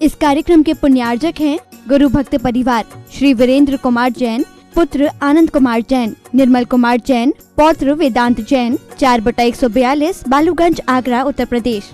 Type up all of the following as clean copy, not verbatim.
इस कार्यक्रम के पुण्यार्जक हैं गुरु भक्त परिवार श्री वीरेंद्र कुमार जैन, पुत्र आनंद कुमार जैन, निर्मल कुमार जैन, पौत्र वेदांत जैन, 4/142 बालूगंज, आगरा, उत्तर प्रदेश।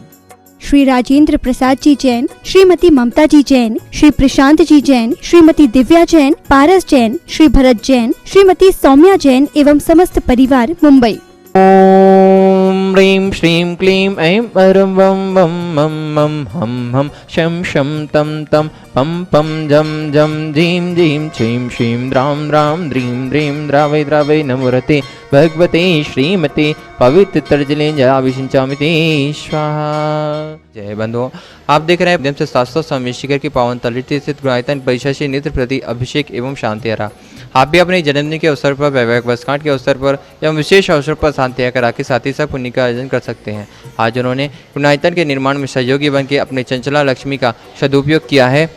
श्री राजेंद्र प्रसाद जी जैन, श्रीमती ममता जी जैन, श्री प्रशांत जी जैन, श्रीमती दिव्या जैन, पारस जैन, श्री भरत जैन, श्रीमती सौम्या जैन एवं समस्त परिवार, मुंबई। ओम ह्रीं श्रीं क्लीं ऐं परं वं वं मं मं हं हं शं शं तं तं पं पं जं जं जीं जीं छीं श्रीं द्रां द्रां द्रीं द्रीं द्रावै द्रावै नमोरते भगवते श्रीमते पवित्र तर्जले जलाभिषिंचामिते स्वाहा। जय बंधुओं, आप देख रहे हैं माध्यम से शास्त्र स्वामी शिखर की पावन तलहटी स्थित गुरुआयतन परिषद से नित्य प्रति अभिषेक एवं शांति यात्रा। आप भी अपने जन्मदिन के अवसर पर, वैवाहिक वर्षगांठ के अवसर पर एवं विशेष अवसर पर शांति यात्रा के साथ ही साथ पुण्य का आयोजन कर सकते हैं। आज उन्होंने गुरुआयतन के निर्माण में सहयोगी बन के अपने चंचला लक्ष्मी का सदुपयोग किया है।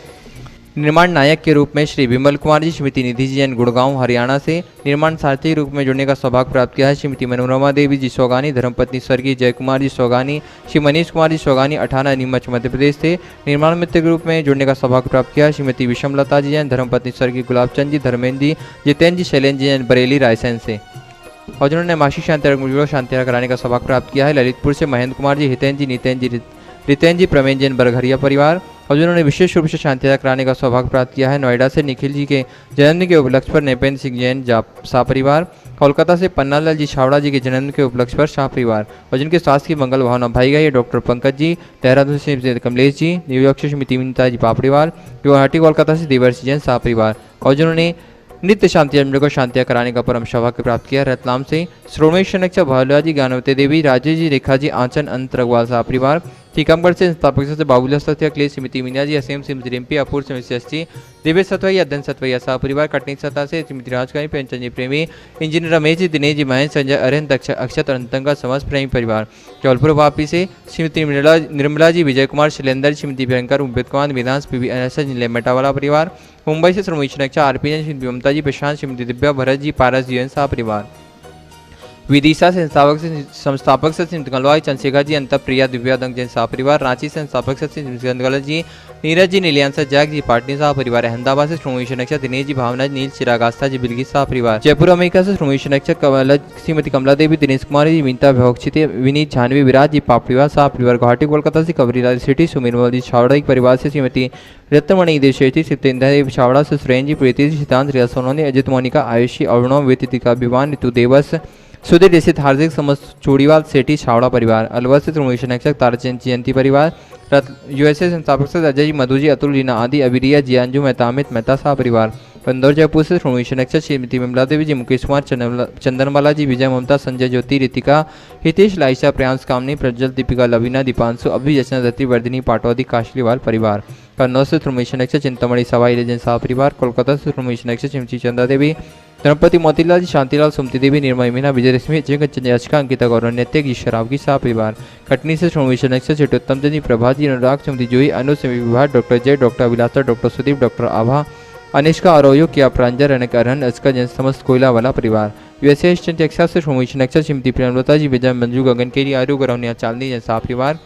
निर्माण नायक के रूप में श्री विमल कुमार जी, श्रीमती निधि जी जैन गुड़गांव हरियाणा से निर्माण सारथी के रूप में जुड़ने का सौभाग्य प्राप्त किया है। श्रीमती मनोरमा देवी जी सोगानी, धर्मपत्नी स्वर्गीय जय कुमार जी सोगानी, श्री मनीष कुमार जी सोगानी 18 नीमच मध्य प्रदेश से निर्माण मित्र के रूप में जुड़ने का सौभाग्य प्राप्त किया है। श्रीमती विषमलता जी जैन, धर्मपत्नी स्वर्गीय गुलाबचंद जी, धर्मेंद्र जी, जितेंद्र जी, शैलेंद्र जी जैन बरेली रायसेन से, और जिन्होंने मासिक शांति कराने का सौभाग्य प्राप्त किया है। ललितपुर से महेंद्र कुमार जी, हितेंद्र जी, नितेंद्र जी, रितेंद्र जी, प्रवीण जैन बरघरिया परिवार, और जिन्होंने विशेष रूप से शांति यात्रा कराने का सौभाग्य प्राप्त किया है। नोएडा से निखिल जी के जन्मदिन के उपलक्ष्य पर नृपेंद्र सिंह जैन शाह परिवार, कोलकाता से पन्नालाल जी छावड़ा जी के जन्मदिन के उपलक्ष्य पर शाह परिवार, और जिनके स्वास्थ्य की मंगल भावना भाई गई है। डॉक्टर पंकज जी, देहरादून से कमलेश जी, न्यूयॉर्क से श्रीमती विनीता जी पापड़ीवाल, गुवाहाटी कोलकाता से देवर्षि जैन शाह परिवार, और जिन्होंने नित्य शांति को शांतियाँ कराने का परम सौभाग्य प्राप्त किया। रतलाम से श्रोमेश नक्षा भावला जी, ज्ञानवती देवी, राजेश जी, रेखा जी, आंचन अंत रघुवाल शाह परिवार, टीकमगढ़ से संस्थापक से बाबूला सत्या क्लेश, श्रीमती मीना जी, असीम श्रीमती रिम्पी, अपूर से मिश्री, दिव्य सतवैया, अध्ययन सतवैया शाह परिवार, कटनी सत्ता से श्रीमती राजकानी, प्रेमचंद जी प्रेमी, इंजीनियर रमेश जी, दिनेश जी, महेश, संजय, अरहंत, अक्षत और अंतंगा समस्त प्रेमी परिवार। जौलपुर वापी से श्रीमती निर्मला जी, विजय कुमार, शैलेंद्र, श्रीमती भयंकर, उम्बेद कुमार, वेदांश, पीवी अनसा मेटावाला परिवार। मुंबई से श्रोमेश नक्षा, आरपी जैन, श्रीमती ममता जी, प्रशांत, श्रीमती दिव्या, भरत जी, पारस जी शाह परिवार। विदिशा से संस्थापक से गलवाई चंद्रशेखर जी, अंतप्रिया, दिव्या दंग जैन शाह परिवार। रांची से संस्थापक से गलत जी, नीरज जी, नीलियांसा जैक जी, पाटनी शाह परिवार। अहमदाबाद से श्रोमेश नक्षा, दिनेश जी, भावना जी, नील, चिराग आस्था जी, बिल्गी शाह परिवार। जयपुर अमेरिका से श्रोमेश नक्षा, श्रीमती कमला देवी, दिनेश कुमार जी, विनीता भोक्षित, विनीत झानवी, विराज जी, पापड़ीवाल शाह परिवार। गुवाहाटी कोलकाता से कवरीलाल सिटी, सुमिरमल जी छावड़ा परिवार से श्रीमती रत्नमणि देशेठी, सत्येंद्र छावड़ा से सुरेन जी, प्रीति जी, सिद्धांत रिया सोनोनी, अजित मोनिका, आयुषी, अरुणव, वेतिका, अभिमान, ऋतु देवस, सुधीर स्थित हार्दिक समस्त चूड़ीवाल सेठी छावड़ा परिवार। अलवर से श्रोमेश नक्षक, ताराचंद जयंती परिवार। यूएसए संस्थापक से अजय जी, मधु जी, अतुल रीना आदि, अबिरिया जी, अंजू मेहता, अमित मेहता शाह परिवार। इंदौर जयपुर से श्रोमेश नक्षक, श्रीमती विमला देवी जी, मुकेश कुमार, चंदनवाला जी, विजय ममता, संजय ज्योति, रितिका, हितेश, लाइशा, प्रियांश, कामनी, प्रज्वल, दीपिका, लवीना, दीपांशु, अभि, जचना दत्ती, वर्धिनी, पाटौदी, काशलीवाल परिवार। कन्नौज से श्रोमेश नक्षक, चिंतामणि, सवाई लेजन शाह परिवार। कोलकाता से श्रोमेश नक्षक, श्रीमती चंदा देवी, गणपति, मोतीलाल जी, शांतिलाल, सुमति देवी, निर्मय मीना, विजय रश्मि, याचिका, अंकिता गौरव, नैतिक जी, शराब की शाह परिवार। कटनी से श्रोमेश नक्षक, चिटोत्तम जी, प्रभा जी, अनुराग, सुमति जूही, अनु विवाह, डॉक्टर जय, डॉक्टर अभिलाषा, डॉक्टर सुदीप, डॉक्टर आभा, अनिष्का, अरोयो, किया, प्रांजल, अनक, अरहन, अस्का जैन समस्त कोयला वाला परिवार। यूएसए ईस्टर्न टेक्सास से श्रोमेश नक्षक, श्रीमती प्रेमलता जी, विजय, मंजू, गगन केरी, आरू, गरौनिया, चांदनी जैन शाह परिवार।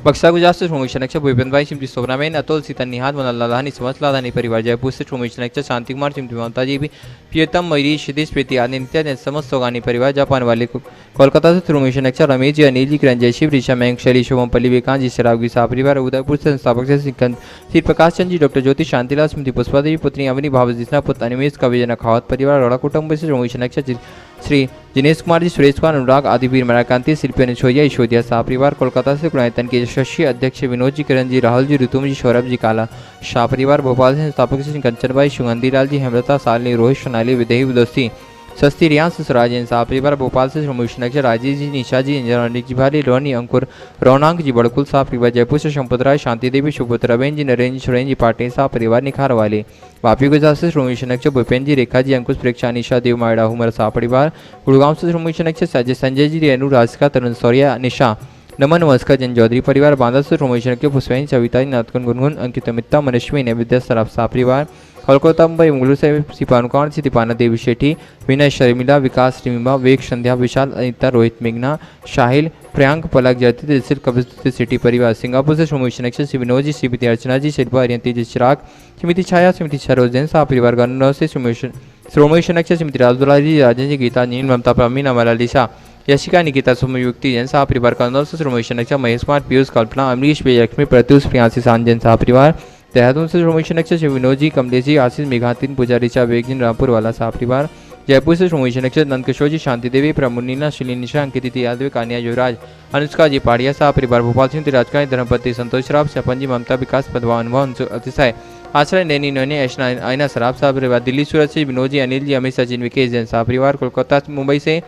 बक्सा गुजरात से श्रोमेश नक्षक, भूपेंद्र भाई, श्रीमती सोबराबेन, अतुल, सीता, निहाद, मनल लाधानी, समस्त लाधानी परिवार। जयपुर से श्रोमेश नक्षक, शांति कुमार, श्रीमती ममता जी, प्रियतम, मयूरी, क्षितिज, प्रीति, आदित्य, समस्त सोगानी परिवार। जापान वाले कोलकाता से श्रोमेश नक्षक, रमेश जी, अनिल जी, किरण, जयशिव, ऋषा, मयंक, शैली, शुभम, पल्ली, विकांत जी, शराब की शाह परिवार। उदयपुर से संस्थापक से श्री प्रकाश चंद जी, डॉक्टर ज्योति, शांतिलाल, स्मृति, पुष्पा देवी, पुत्री अवनी, भावजितना, पुत्र अनिमेश, कविजना खावत परिवार। रोड़ा कुटुंब से श्रोमेश नक्षक, श्री जिनेश कुमार जी, सुरेश कुमार, अनुराग आदि, वीर मराकांति, शिल्पी, अनुछोया, ईशोदिया शाह परिवार। कोलकाता से गुरुआयतन के यशस्वी अध्यक्ष विनोद जी, किरण जी, राहुल जी, ऋतुम जी, सौरभ जी, काला शाह परिवार। भोपाल से संस्थापक से कंचनबाई, सुगंधी लाल जी, हेमलता, सालनी, रोहित, सोनाली, विदेही, विदोस्ती, सस्ती, रियांश, स्वराज शाह परिवार। भोपाल से श्रोमेश नक्षक, राजीव जी, निशा जी, इंजनिक जी, भारी, रोहनी, अंकुर, रौनांक जी, बड़कुल शाह परिवार। जयपुर से संपत राय, शांति देवी, सुपुत्र रवेन जी, नरेंद्र, सुरेन जी, पाटिल शाह परिवार, निखार वाले। वापी गुजरात से श्रोमेश नक्षक, भूपेंद्र जी, रेखा जी, अंकुश, प्रेक्षा, निशा, देव, मायड़ा, हुमर शाह परिवार। गुड़गांव से श्रोमेश नक्षक, संजय जी, रेणु, राजका, तरुण, सौर्या, निशा, नमन, नमस्कार जैन चौधरी परिवार। बांदा से श्रोमेश नक्षक, पुष्पैन, सविता, नाथकन, गुनगुन, अंकित, मित्ता, मनस्वी, नैवेद्य, सराफ शाह परिवार। कोलकाता मुंबई मंगलूर से श्री पानुकाण श्री दीपाना देवी शेट्टी, विनय शर्मिला, विकास रिमिमा, वेग संध्या, विशाल अनिता, रोहित मेघना, शाहिल, प्रियांक, पलक जयती, दिलसिर कबिर सिटी परिवार, सिंगापुर से श्रोमणी नक्षत्र श्री विनोद जी, श्रीमती अर्चना जी, शिल्पा अरियंती जी, चिराग, श्रीमती छाया, श्रीमती सरोज जैन साह परिवार गणनौ से श्रोमणी नक्षत्र श्रीमती राजदुल्ला जी, राजन जी, गीता नील, ममता प्रमीन, अमला लिशा, यशिका, निकिता, सुम युक्ति जैन साह परिवार कन्नौज से श्रोमणी नक्षत्र महेश कुमार, पीयूष, कल्पना, अमरीश, विजयलक्ष्मी, प्रत्युष, प्रियांशी, सान जैन साह परिवार, देहरादून से श्रोमणी नक्षत्र श्री विनोद जी, कमलेश जी, आशीष, मेघातिन, पूजा, ऋचा, वेगजिन, रामपुर वाला साह परिवार, जयपुर से श्रोमणी नक्षत्र नंदकिशोर जी, शांति देवी, प्रमुनिना, शिली निशा, अंकित यादव, कान्या युवराज, अनुष्का जी, पाड़िया साह परिवार, भोपाल सिंह, राजकानी, धर्मपति, संतोष राव, सपन जी, ममता, विकास, पदवा, अनुभव, अतिशय, आश्रय, नैनी, नैनी, ऐशना, आयना, सराब साह परिवार, दिल्ली सूरत से विनोद जी, अनिल जी, अमित, सचिन, विकेश जैन साह परिवार, कोलकाता मुंबई से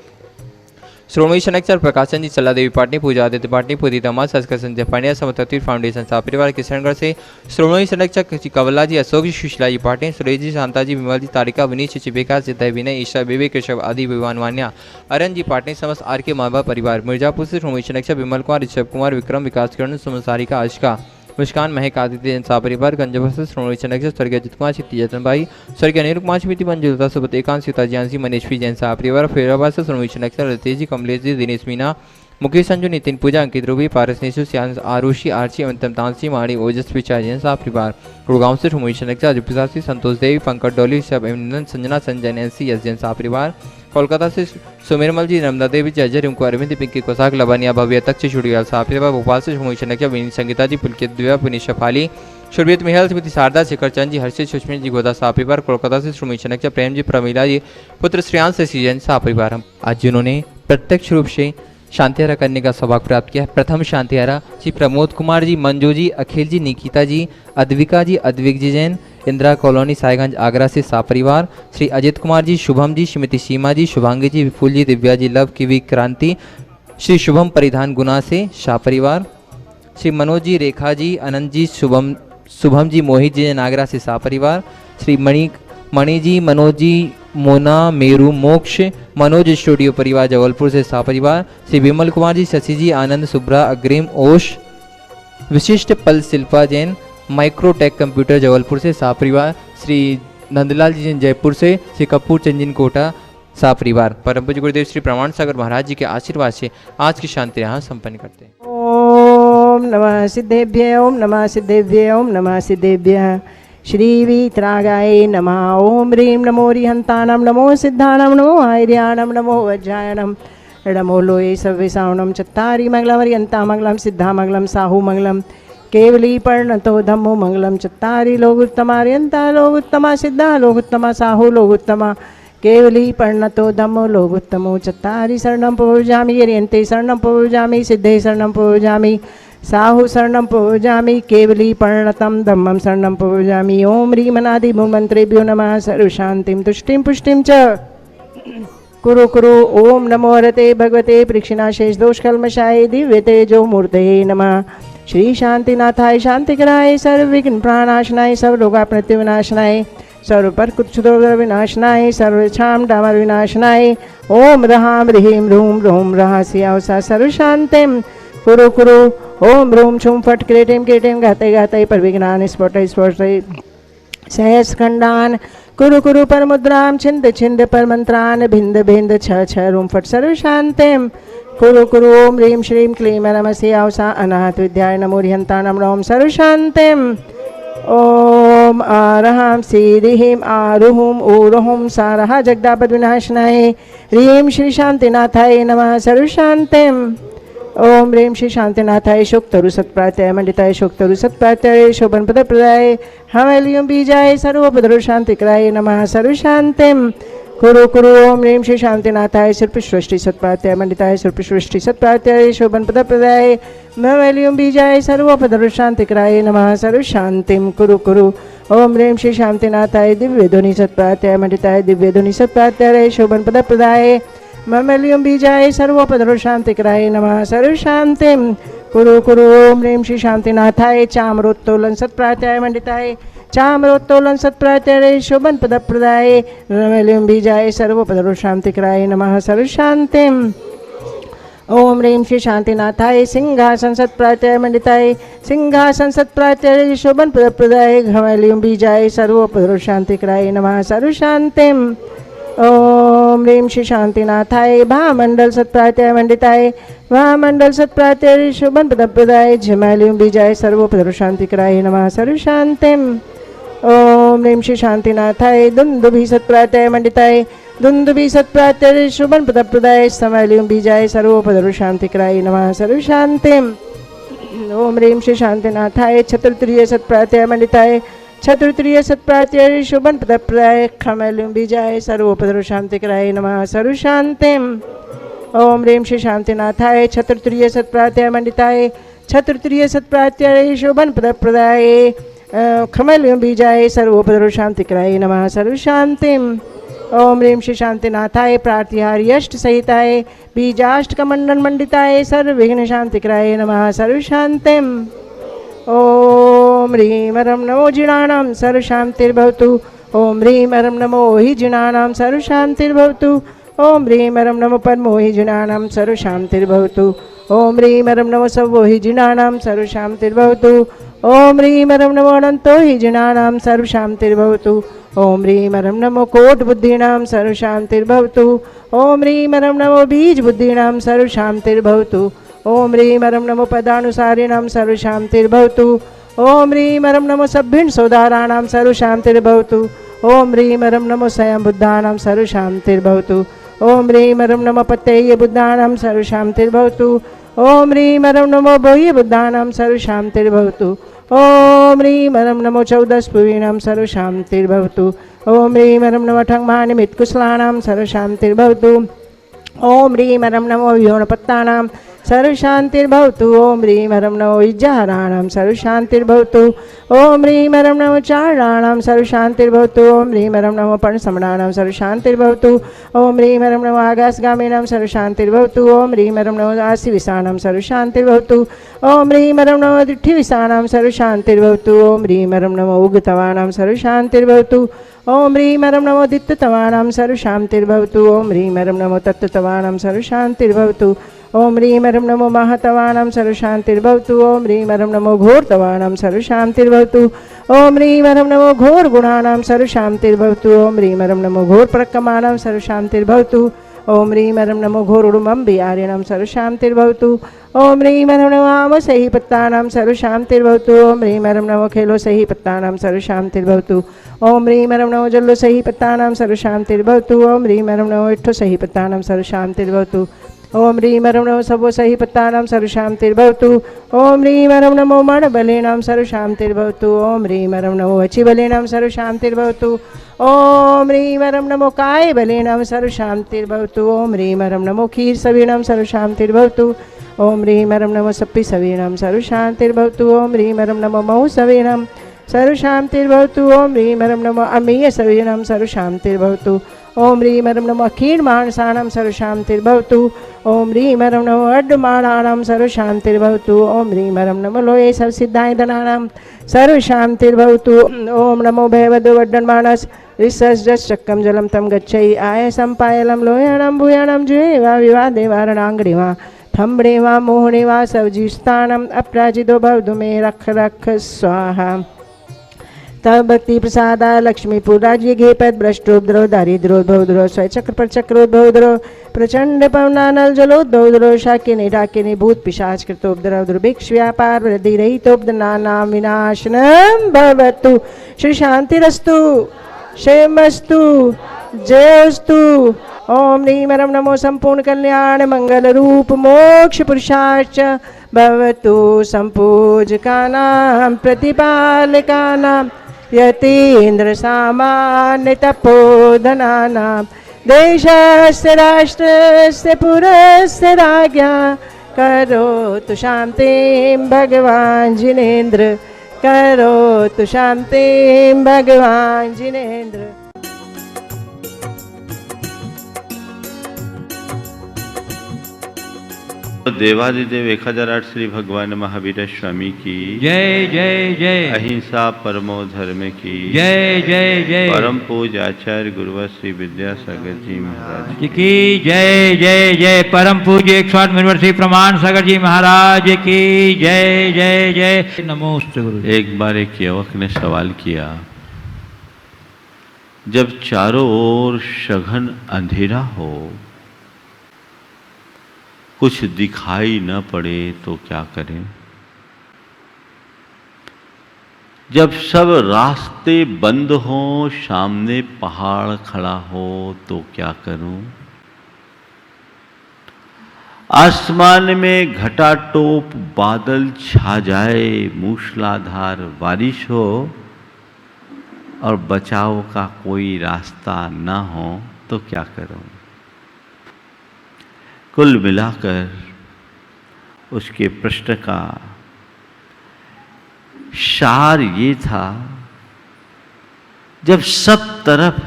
श्रोमणी नक्षत्र प्रकाशन जी, सला देवी पाटनी, पूजा आदित्य पाटनी, पूरी तमाम संस्कार संजय पांड्या, समतत्वीर फाउंडेशन साह परिवार, किशनगढ़ से श्रोमणी नक्षत्र कवला जी, अशोक जी, सुशीला जी पाटनी, सुरेश जी, शांता जी, विमल जी, तारिका, विनीत, चिबिका, सिद्धय, विनय, ईशा, विवेक, ऋषभ आदि विवान वान्या, अरन जी पाटनी, समस्त आर के माँ बाप परिवार, मिर्जापुर से श्रोमणी नक्षत्र विमल कुमार, ऋषभ कुमार, विक्रम, विकास किरण, सुमसारिका, आशिका, मुस्कान, महक, आदित्य जैन साह परिवार, गंजबर से श्रोमणी नक्षत्र स्वर्गीय अजित कुमार, सिद्धि जतन भाई, स्वर्गीय अनिल कुमार, स्मृति मंजुलता, सुबत एकांत, सीता ज्ञानसी, मनीषवी जैन साह परिवार, फैराबाद से श्रोमणी नक्षत्र रतेश जी, कमलेश जी, दिनेश मीना, मुकेश संजू, नितिन पूजा, अंकित रूबी, पारस निशु, श्यान, आरुषि, आर्ची, अवंतम, तांसी, माणी, ओजस्वी, जैन साह परिवार, गुड़गांव से श्रोमणी नक्षत्र अजित संतोष देवी, पंकज डोली, शब अभिनंदन, संजना, संजय, नैन्सी, यस जैन साह परिवार, कोलकाता से सुमेरमल जी, नर्मदा देवी, जय रिंकू, अरविंद, पिंकी कोसाक, लबनिया, भव्य तक से चुड़ियाल साह परिवार, भोपाल से श्रोमणी नक्षत्र विनीत, संगीता जी, पुलकित दिव्या, पुनीत शफाली, शुरबीत मिहल, स्मृति शारदा, शेखर चंद जी, हर्षित, सुष्मित जी, गोदा साह परिवार, कोलकाता से श्रोमणी नक्षत्र प्रेम जी, प्रमीला जी, पुत्र श्रेयांश से जैन साह परिवार। आज जिन्होंने प्रत्यक्ष रूप से शांतिहारा करने का सौभाग्य प्राप्त किया है, प्रथम शांतिहारा श्री प्रमोद कुमार जी, मंजू जी, अखिल जी, निकिता जी, अद्विका जी, अद्विक जी जैन, इंदिरा कॉलोनी, साईगंज, आगरा से साह परिवार, श्री अजित कुमार जी, शुभम जी, श्रीमती सीमा जी, शुभांगी जी, विपुल जी, दिव्या जी, लव की क्रांति, श्री शुभम परिधान गुना से शाह परिवार, श्री मनोज जी, रेखा जी, अनंत जी, शुभम जी, मोहित जी, नागरा से शाह परिवार, श्री मणि जी, मनोज जी, मोना, मेरू, मोक्ष, मनोज स्टूडियो परिवार जबलपुर से शाह परिवार, श्री विमल कुमार जी, शशि जी, आनंद, सुब्रा, अग्रिम, ओश, विशिष्ट पल, शिल्पा जैन, माइक्रोटेक कंप्यूटर जबलपुर से शाह परिवार, श्री नंदलाल जी जैन जयपुर से, श्री कपूर चंजिन कोटा शाह परिवार। परम पूज्य गुरुदेव श्री प्रमाण सागर महाराज जी के आशीर्वाद से आज की शांति यहाँ संपन्न करते हैं। ओम नमः सिद्धेभ्य, ओम नमः सिद्धेभ्य, ओम नमः सिद्धेभ्य। श्री वीतरागाय नमः। ओम ह्रीं नमो रिहंतानं, नमो सिद्धानं, नमो आर्यानं, नमो वज्रायणं, नमो लोये सर्वेशावनं, चत्तारि मंगलमर्यन्ता मंगलं, सिद्धा मंगलं, साहू मंगलं, केवली पर्णतो धम्मो मंगलं, चत्तारि लोगुत्तमार्यन्ता लोगुत्तमा, सिद्धा लोगुत्तमा, साहू लोगुत्तमा, केवली पर्णतो धम्मो लोगुत्तमो, चत्तारि शरणं प्रव्रजामि, अर्यन्ते शरणं प्रव्रजामि, सिद्धे शरणं प्रव्रजामि, साहु शरणं प्रव्रजामि, केवली पर्णतं धम्मं शरणं प्रव्रजामि। ओम ह्रीमनादि मूलमन्त्रेभ्यो नमः। सर्वशान्तिं तुष्टिं पुष्टिं च कुरु कुरु। ओम नमो रते भगवते परीक्षिणाशेष दोषकल्मषाय दिव्य तेजो मूर्तये नमः। श्री शांतिनाथाय शांतिकराय सर्वविघ्न प्रणाशनाय सर्वरोगापनृत्युविनाशनाय सर्वपरकुच्छुदोगर विनाशनाय सर्वक्षाम डामर विनाशनाय ओम रहाम ह्रीं रूम रूम रहस्यावसा सर्वशान्तिं कुरु कुरु। ओम रूम छुम फट क्रीटिं कीटिं घाते घाते परविघ्नानि स्फोटय स्फोटय सहस्रखण्डान् कुरु कुरु परमुद्रां छिन्द छिन्द परमन्त्रान् भिन्द भिन्द छ छ रूम फट सर्वशान्तिं कुरु कुरु। ओम ह्रीं श्रीं क्लीं नमस्य आवसा अनाहत विद्याय नमो ह्यन्तानं नमः सर्वशान्तिं। ओम आरहं सीरिहिं आरुहुं ऊरुहुं सारः जगदापद विनाशनाय ह्रीं श्री शांतिनाथाय नमः सर्वशान्तिं। ओम ह्रीं श्री शांतिनाथाय शोक्तरु सत्प्रात्याय मंडिताय शोक्तरु सत्प्रात्याय शोभन पद प्रदाय हवलियं बीजाय सर्वपदरु शांतिकराय नमः सर्वशान्तिं कुरु कुरु। ओम ह्रीं श्री शांतिनाथाय सर्पसृष्टि सत्प्रात्याय मंडिताय सर्पसृष्टि सत्प्रात्याय शोभन पद प्रदाय हवलियं बीजाय सर्वपदरु शांतिकराय नमः सर्वशान्तिं कुरु कुरु। ओम ह्रीं श्री शांतिनाथाय दिव्य ध्वनि सत्प्रात्याय मंडिताय दिव्य ध्वनि सत्प्रात्याय शोभन पद प्रदाय ममलियं बीजाय सर्वपदरु शांतिकराय नमः सर्वशान्तिं कुरु कुरु। ओम ह्रीं श्री शांतिनाथाय चाम्रोत्तोलन सत्प्रात्याय मंडिताय चाम्रोत्तोलन सत्प्रात्याय शोभन पद प्रदाय ममलियं बीजाय सर्वपदरु शांतिकराय नमः सर्वशान्तिं ओम ह्रीं श्री शांतिनाथाय सिंहासन सत्प्रात्याय मंडिताय सिंहासन सत्प्रात्याय शोभन प्रदाय घमलियुं बीजाय सर्वोपद्रव शांतिकराय नमः सर्व शांतिम। ओम ह्रीं श्री शांतिनाथाय भामंडल सत्प्रात्याय मंडिताय भामंडल सत्प्रात्याय शोभन प्रदाय घमलियुं बीजाय सर्वोपद्रव शांतिकराय नमः सर्व शांतिम। ओम ह्रीं श्री शांतिनाथाय दुंदुभि सत्प्रात्याय मंडिताय दुंदुभि सत्प्रात्याय शुभन प्रदाय समलियुं बीजाय सर्वोपद्रव शांतिकराय नमः सर्व शांतिम। ओम ह्रीं श्री शांतिनाथाय चतुर्तृय सत्प्रात्याय मंडिताय चतुर्तृय सत्प्रात्याय शुभन प्रदाय खमलियुं बीजाय सर्वोपद्रव शांतिकराय नमः सर्व शांतिम। ओम ह्रीं श्री शांतिनाथाय चतुर्तृय सत्प्रात्याय मंडिताय चतुर्तृय सत्प्रात्याय शुभन प्रदाय खमलियुं बीजाय सर्वोपद्रव शांतिकराय नमः सर्व शांतिम। ओम ह्रीं श्री शांतिनाथाय प्रार्तिहारी अष्ट सहिताय बीजाष्टक मंडन मंडिताय सर्वविघ्न शांतिकराय नमः सर्व शांतिम। ओम ह्रीं रं नमो जिनानां सर्व शांतिर्भवतु। ओम ह्रीं रं नमो हि जिनानां सर्व शांतिर्भवतु। ओम ह्रीं रं नमो परमो हि जिनानां सर्व शांतिर्भवतु। ओम ह्रीं रं नमो सर्वो हि जिनानां सर्व शांतिर्भवतु। ओम ह्रीं रं नमो अनंतो हि जिनानां सर्व शांतिर्भवतु। ओम ह्रीं रं नमो कोट बुद्धीनां सर्व शांतिर्भवतु। ओम ह्रीं रं नमो बीज बुद्धीनां सर्व शांतिर्भवतु। ओम ह्रीं रं नमो पदानुसारिणां सर्व शांतिर्भवतु। ओम ह्रीं रं नमो सभ्भिन् सौदाराणां सर्व शांतिर्भवतु। ओम ह्रीं रं नमो स्वयं बुद्धानां सर्व शांतिर्भवतु। ओम ह्रीं रं नमो पतेय बुद्धानां सर्व शांतिर्भवतु। ओम ह्रीं रं नमो बोह्य बुद्धानां सर्व शांतिर्भवतु। ओम ह्रीं रं नमो चौदस्पुवीणां सर्व शांतिर्भवतु। ओम ह्रीं रं नमो ठङ्मानिमित्कुशलानां सर्व शांतिर्भवतु। ओम ह्रीं रं नमो व्योणपत्तानां सर्व शांतिर्भवतु। ओम ह्रीं रं नमो विज्जाहाराणां सर्व शांतिर्भवतु। ओम ह्रीं रं नमो चारणानां सर्व शांतिर्भवतु। ओम ह्रीं रं नमो पर्णसमणानां सर्व शांतिर्भवतु। ओम ह्रीं रं नमो आकाशगामिनां सर्व शांतिर्भवतु। ओम ह्रीं रं नमो आसिविसानां सर्व शांतिर्भवतु। ओम ह्रीं रं नमो दिठ्ठिविसानां सर्व शांतिर्भवतु। ओम ह्रीं रं नमो उग्गतवानां सर्व शांतिर्भवतु। ओम ह्रीं रं नमो दित्ततवानां सर्व शांतिर्भवतु। ओम ह्रीं रं नमो तत्ततवानां सर्व शांतिर्भवतु। ओम ह्रीं रं नमो महतवानां सर्व शांतिर्भवतु। ओम ह्रीं रं नमो घोरतवानां सर्व शांतिर्भवतु। ओम ह्रीं रं नमो घोर गुणानां सर्व शांतिर्भवतु। ओम ह्रीं रं नमो घोर प्रक्रमाणां सर्व शांतिर्भवतु। ओम ह्रीं रं नमो घोरुडुमं बिहारिणां सर्व शांतिर्भवतु। ओम ह्रीं रं नमो आमसहि पत्तानां सर्व शांतिर्भवतु। ओम ह्रीं रं नमो खेलोसहि पत्तानां सर्व शांतिर्भवतु। ओम ह्रीं रं नमो जल्लोसहि पत्तानां सर्व शांतिर्भवतु। ओम ह्रीं रं नमो इट्ठोसहि पत्तानां सर्व शांतिर्भवतु। ओम ह्रीं रं नमो सबोसहि पत्तानां सर्व शांतिर्भवतु। ओम ह्रीं रं नमो मणबलीनां सर्व शांतिर्भवतु। ओम ह्रीं रं नमो वचिबलीनां सर्व शांतिर्भवतु। ओम ह्रीं रं नमो कायबलीनां सर्व शांतिर्भवतु। ओम ह्रीं रं नमो क्षीरसवीनां सर्व शांतिर्भवतु। ओम ह्रीं रं नमो सप्पिसवीनां सर्व शांतिर्भवतु। ओम ह्रीं रं नमो महुसवीनां सर्व शांतिर्भवतु। ओम ह्रीं रं नमो अमीयसवीनां सर्व शांतिर्भवतु। ओम ह्रीं रं नमो अखीर्मानसानां सर्व शांतिर्भवतु। ओम ह्रीं रं नमो अड्डमाणानां सर्व शांतिर्भवतु। ओम ह्रीं रं नमो लोये सर्वसिद्धायतनानां सर्व शांतिर्भवतु। ओम नमो भयवद्वड्डन्मानस ऋषश्चक्रं जलं तं गच्छै आयसं पायलं लोयाणां भूयाणां जुहे विवादे वारणाङ्गणिवा थम्बणे वा मोहने वा सवजीस्थानम् अपराजितो भवतु मे रख रख स्वाहा। तब भक्ति प्रसादा लक्ष्मीपुर राज्य घे पद भ्रष्टोद्रो दारिद्रोद्भवद्रो स्वचक्र पर चक्रोद्भवद्रो प्रचंड पवनानल जलोद्भवद्रो शाकिनी डाकिनी भूत पिशाच कृतोद्भवद्रो भिक्ष व्यापार वृद्धि रहितोब्दनानां विनाशनं भवतु। श्री शांतिरस्तु क्षेमस्तु जयोस्तु। ओम ह्रीं रं नमो संपूर्ण कल्याण मंगल रूप मोक्ष पुरुषार्च भवतु। संपूजकानां प्रतिपालकानां यतीन्द्र सामान्य तपोधनानां देशस्य राष्ट्रस्य पुरस्य राज्ञा करोतु शान्तिं भगवान् जिनेन्द्र करोतु शान्तिं भगवान् जिनेन्द्र। देवादिदेव 1008 श्री भगवान महावीर स्वामी की जय जय जय। अहिंसा परमो धर्म की जय जय जय। परम पूज आचार्य गुरुवर श्री विद्यासागर जी महाराज की जय जय जय। परम पूज्य 108 मिनट श्री प्रमाण सागर जी महाराज की जय जय जय। नमोस्तु गुरु। एक बार एक युवक ने सवाल किया, जब चारों ओर सघन अंधेरा हो, कुछ दिखाई न पड़े तो क्या करें? जब सब रास्ते बंद हों, सामने पहाड़ खड़ा हो तो क्या करूं? आसमान में घटाटोप बादल छा जाए, मूसलाधार बारिश हो और बचाव का कोई रास्ता न हो तो क्या करूं? कुल मिलाकर उसके प्रश्न का सार ये था, जब सब तरफ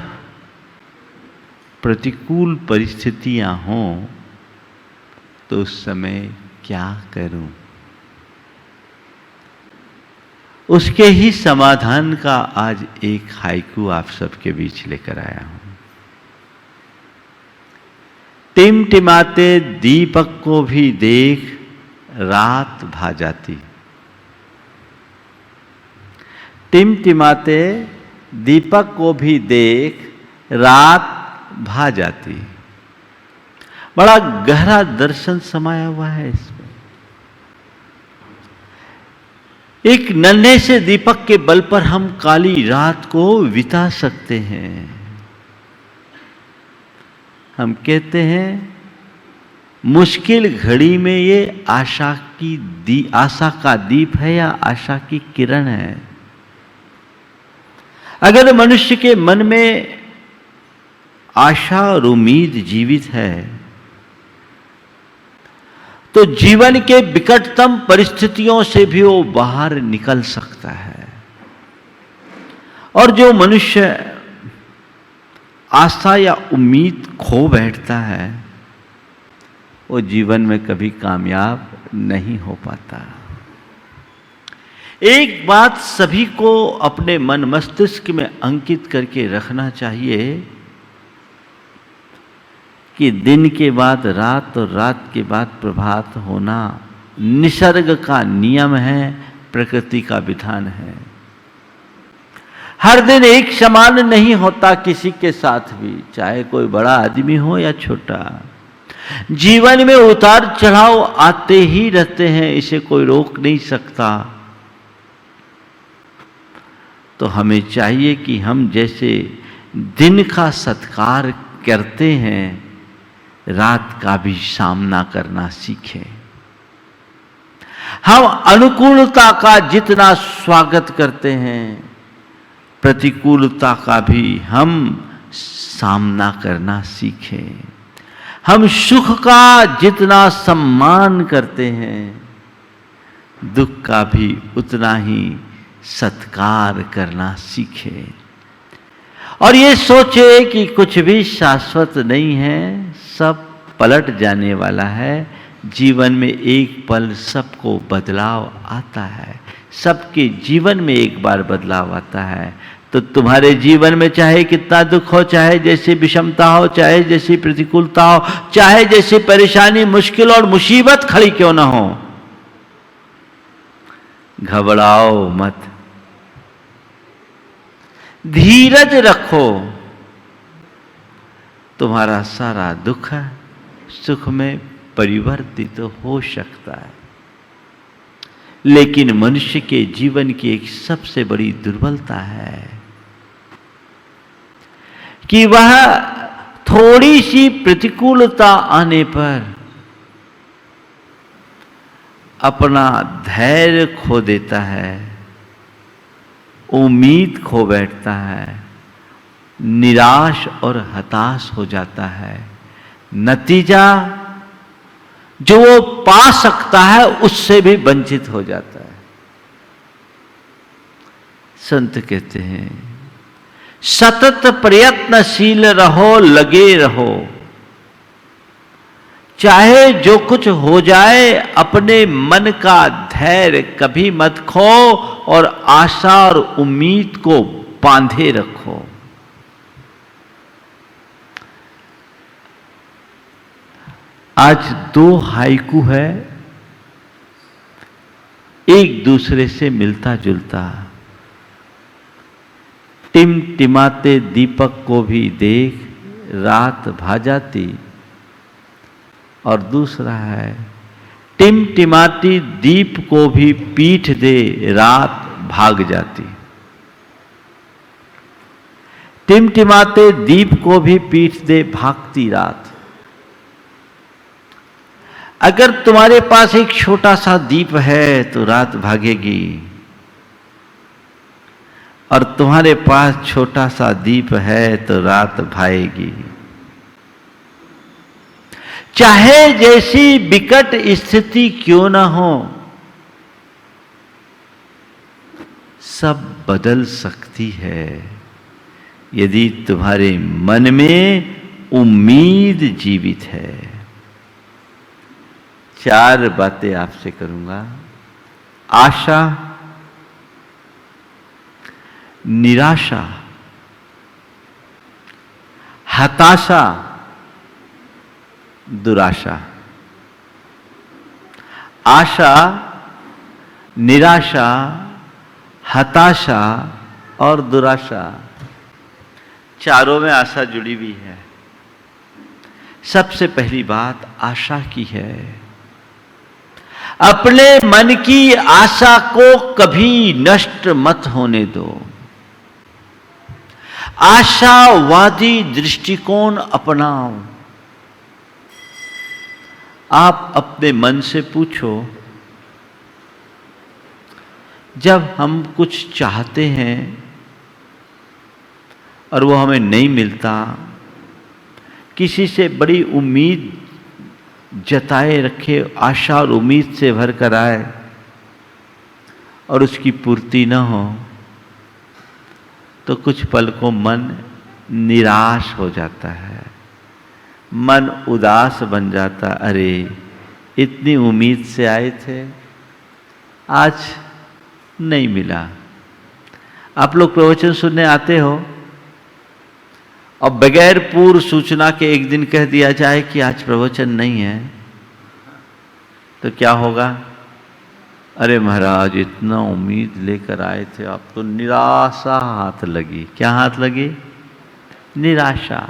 प्रतिकूल परिस्थितियां हों तो उस समय क्या करूं? उसके ही समाधान का आज एक हाइकू आप सबके बीच लेकर आया हूं। टिमटिमाते दीपक को भी देख रात भा जाती। टिमटिमाते दीपक को भी देख रात भा जाती। बड़ा गहरा दर्शन समाया हुआ है इसमें। एक नन्हे से दीपक के बल पर हम काली रात को बिता सकते हैं। हम कहते हैं मुश्किल घड़ी में ये आशा का दीप है या आशा की किरण है। अगर मनुष्य के मन में आशा और उम्मीद जीवित है तो जीवन के विकटतम परिस्थितियों से भी वो बाहर निकल सकता है। और जो मनुष्य आशा या उम्मीद खो बैठता है वो जीवन में कभी कामयाब नहीं हो पाता। एक बात सभी को अपने मन मस्तिष्क में अंकित करके रखना चाहिए कि दिन के बाद रात और रात के बाद प्रभात होना निसर्ग का नियम है, प्रकृति का विधान है। हर दिन एक समान नहीं होता किसी के साथ भी, चाहे कोई बड़ा आदमी हो या छोटा। जीवन में उतार चढ़ाव आते ही रहते हैं, इसे कोई रोक नहीं सकता। तो हमें चाहिए कि हम जैसे दिन का सत्कार करते हैं, रात का भी सामना करना सीखें। हम अनुकूलता का जितना स्वागत करते हैं, प्रतिकूलता का भी हम सामना करना सीखें। हम सुख का जितना सम्मान करते हैं, दुख का भी उतना ही सत्कार करना सीखें। और ये सोचे कि कुछ भी शाश्वत नहीं है, सब पलट जाने वाला है। जीवन में एक पल सबको बदलाव आता है, सबके जीवन में एक बार बदलाव आता है। तो तुम्हारे जीवन में चाहे कितना दुख हो, चाहे जैसी विषमता हो, चाहे जैसी प्रतिकूलता हो, चाहे जैसी परेशानी, मुश्किल और मुसीबत खड़ी क्यों ना हो, घबराओ मत, धीरज रखो। तुम्हारा सारा दुख सुख में परिवर्तित हो सकता है। लेकिन मनुष्य के जीवन की एक सबसे बड़ी दुर्बलता है कि वह थोड़ी सी प्रतिकूलता आने पर अपना धैर्य खो देता है, उम्मीद खो बैठता है, निराश और हताश हो जाता है। नतीजा जो वो पा सकता है उससे भी वंचित हो जाता है। संत कहते हैं सतत प्रयत्नशील रहो, लगे रहो, चाहे जो कुछ हो जाए, अपने मन का धैर्य कभी मत खो और आशा और उम्मीद को बांधे रखो। आज 2 हाइकू है, एक दूसरे से मिलता जुलता। टिमटिमाते दीपक को भी देख, रात भा जाती। और दूसरा है, टिमटिमाती दीप को भी पीठ दे, रात भाग जाती। टिमटिमाते दीप को भी पीठ दे, भागती रात। अगर तुम्हारे पास एक छोटा सा दीप है तो रात भागेगी, और तुम्हारे पास छोटा सा दीप है तो रात भाएगी। चाहे जैसी विकट स्थिति क्यों ना हो, सब बदल सकती है यदि तुम्हारे मन में उम्मीद जीवित है। 4 बातें आपसे करूंगा। आशा, निराशा, हताशा, दुराशा। आशा, निराशा, हताशा और दुराशा, चारों में आशा जुड़ी हुई है। सबसे पहली बात आशा की है। अपने मन की आशा को कभी नष्ट मत होने दो। आशावादी दृष्टिकोण अपनाओ। आप अपने मन से पूछो, जब हम कुछ चाहते हैं और वो हमें नहीं मिलता, किसी से बड़ी उम्मीद जताए रखे, आशा और उम्मीद से भर कर आए और उसकी पूर्ति न हो, तो कुछ पल को मन निराश हो जाता है, मन उदास बन जाता। अरे इतनी उम्मीद से आए थे, आज नहीं मिला। आप लोग प्रवचन सुनने आते हो और बगैर पूर्व सूचना के एक दिन कह दिया जाए कि आज प्रवचन नहीं है, तो क्या होगा? अरे महाराज इतना उम्मीद लेकर आए थे, आप तो निराशा हाथ लगी। क्या हाथ लगी? निराशा।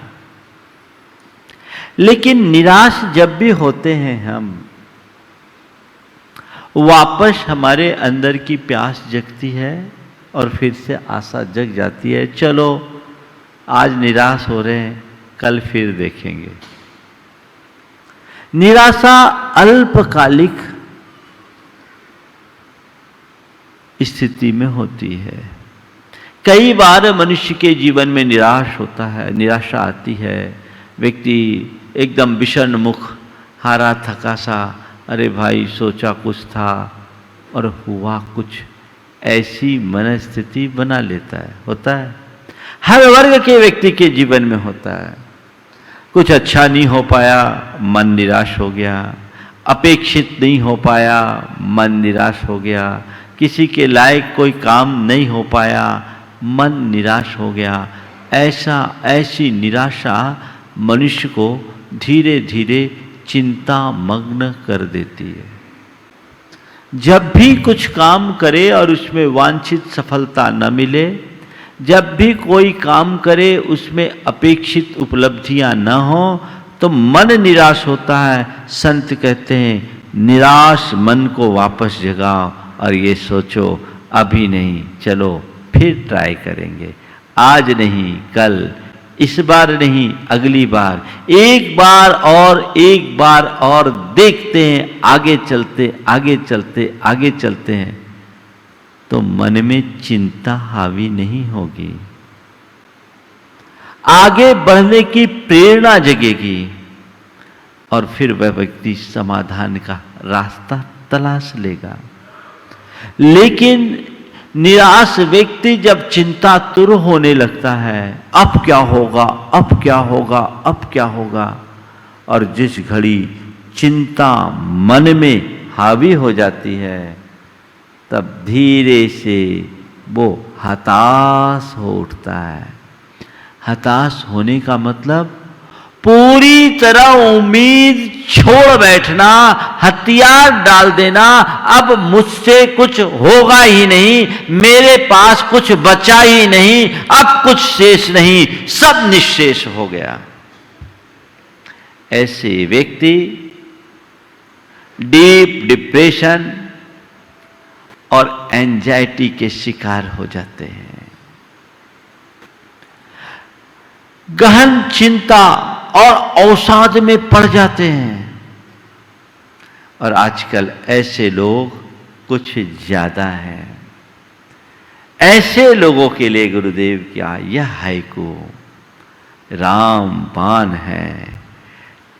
लेकिन निराश जब भी होते हैं हम, वापस हमारे अंदर की प्यास जगती है और फिर से आशा जग जाती है। चलो आज निराश हो रहे हैं, कल फिर देखेंगे। निराशा अल्पकालिक स्थिति में होती है। कई बार मनुष्य के जीवन में निराश होता है, निराशा आती है। व्यक्ति एकदम विषण मुख, हारा थका सा, अरे भाई सोचा कुछ था और हुआ कुछ, ऐसी मनस्थिति बना लेता है। होता है, हर वर्ग के व्यक्ति के जीवन में होता है। कुछ अच्छा नहीं हो पाया, मन निराश हो गया। अपेक्षित नहीं हो पाया, मन निराश हो गया। किसी के लायक कोई काम नहीं हो पाया, मन निराश हो गया। ऐसी निराशा मनुष्य को धीरे धीरे चिंता मग्न कर देती है। जब भी कुछ काम करे और उसमें वांछित सफलता न मिले, जब भी कोई काम करे उसमें अपेक्षित उपलब्धियां न हो, तो मन निराश होता है। संत कहते हैं, निराश मन को वापस जगाओ और ये सोचो, अभी नहीं, चलो फिर ट्राई करेंगे। आज नहीं, कल, इस बार नहीं, अगली बार, एक बार और देखते हैं, आगे चलते हैं, तो मन में चिंता हावी नहीं होगी। आगे बढ़ने की प्रेरणा जगेगी और फिर वह व्यक्ति समाधान का रास्ता तलाश लेगा। लेकिन निराश व्यक्ति जब चिंतातुर होने लगता है, अब क्या होगा, और जिस घड़ी चिंता मन में हावी हो जाती है, तब धीरे से वो हताश हो उठता है। हताश होने का मतलब पूरी तरह उम्मीद छोड़ बैठना, हथियार डाल देना, अब मुझसे कुछ होगा ही नहीं, मेरे पास कुछ बचा ही नहीं, अब कुछ शेष नहीं, सब निश्शेष हो गया। ऐसे व्यक्ति डीप डिप्रेशन और एंजाइटी के शिकार हो जाते हैं, गहन चिंता और अवसाद में पड़ जाते हैं। और आजकल ऐसे लोग कुछ ज्यादा हैं। ऐसे लोगों के लिए गुरुदेव क्या यह हाइकू रामबाण है।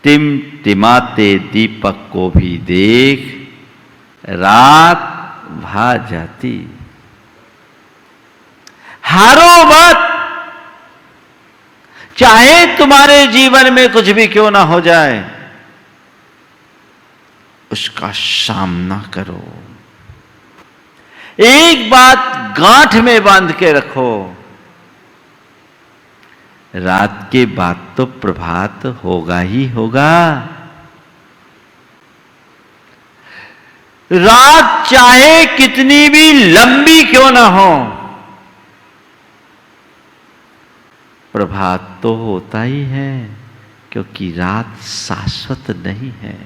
टिमटिमाते दीपक को भी देख, रात भा जाती। हारो मत, चाहे तुम्हारे जीवन में कुछ भी क्यों ना हो जाए, उसका सामना करो। एक बात गांठ में बांध के रखो, रात के बाद तो प्रभात होगा ही होगा। रात चाहे कितनी भी लंबी क्यों ना हो, प्रभात तो होता ही है, क्योंकि रात शाश्वत नहीं है।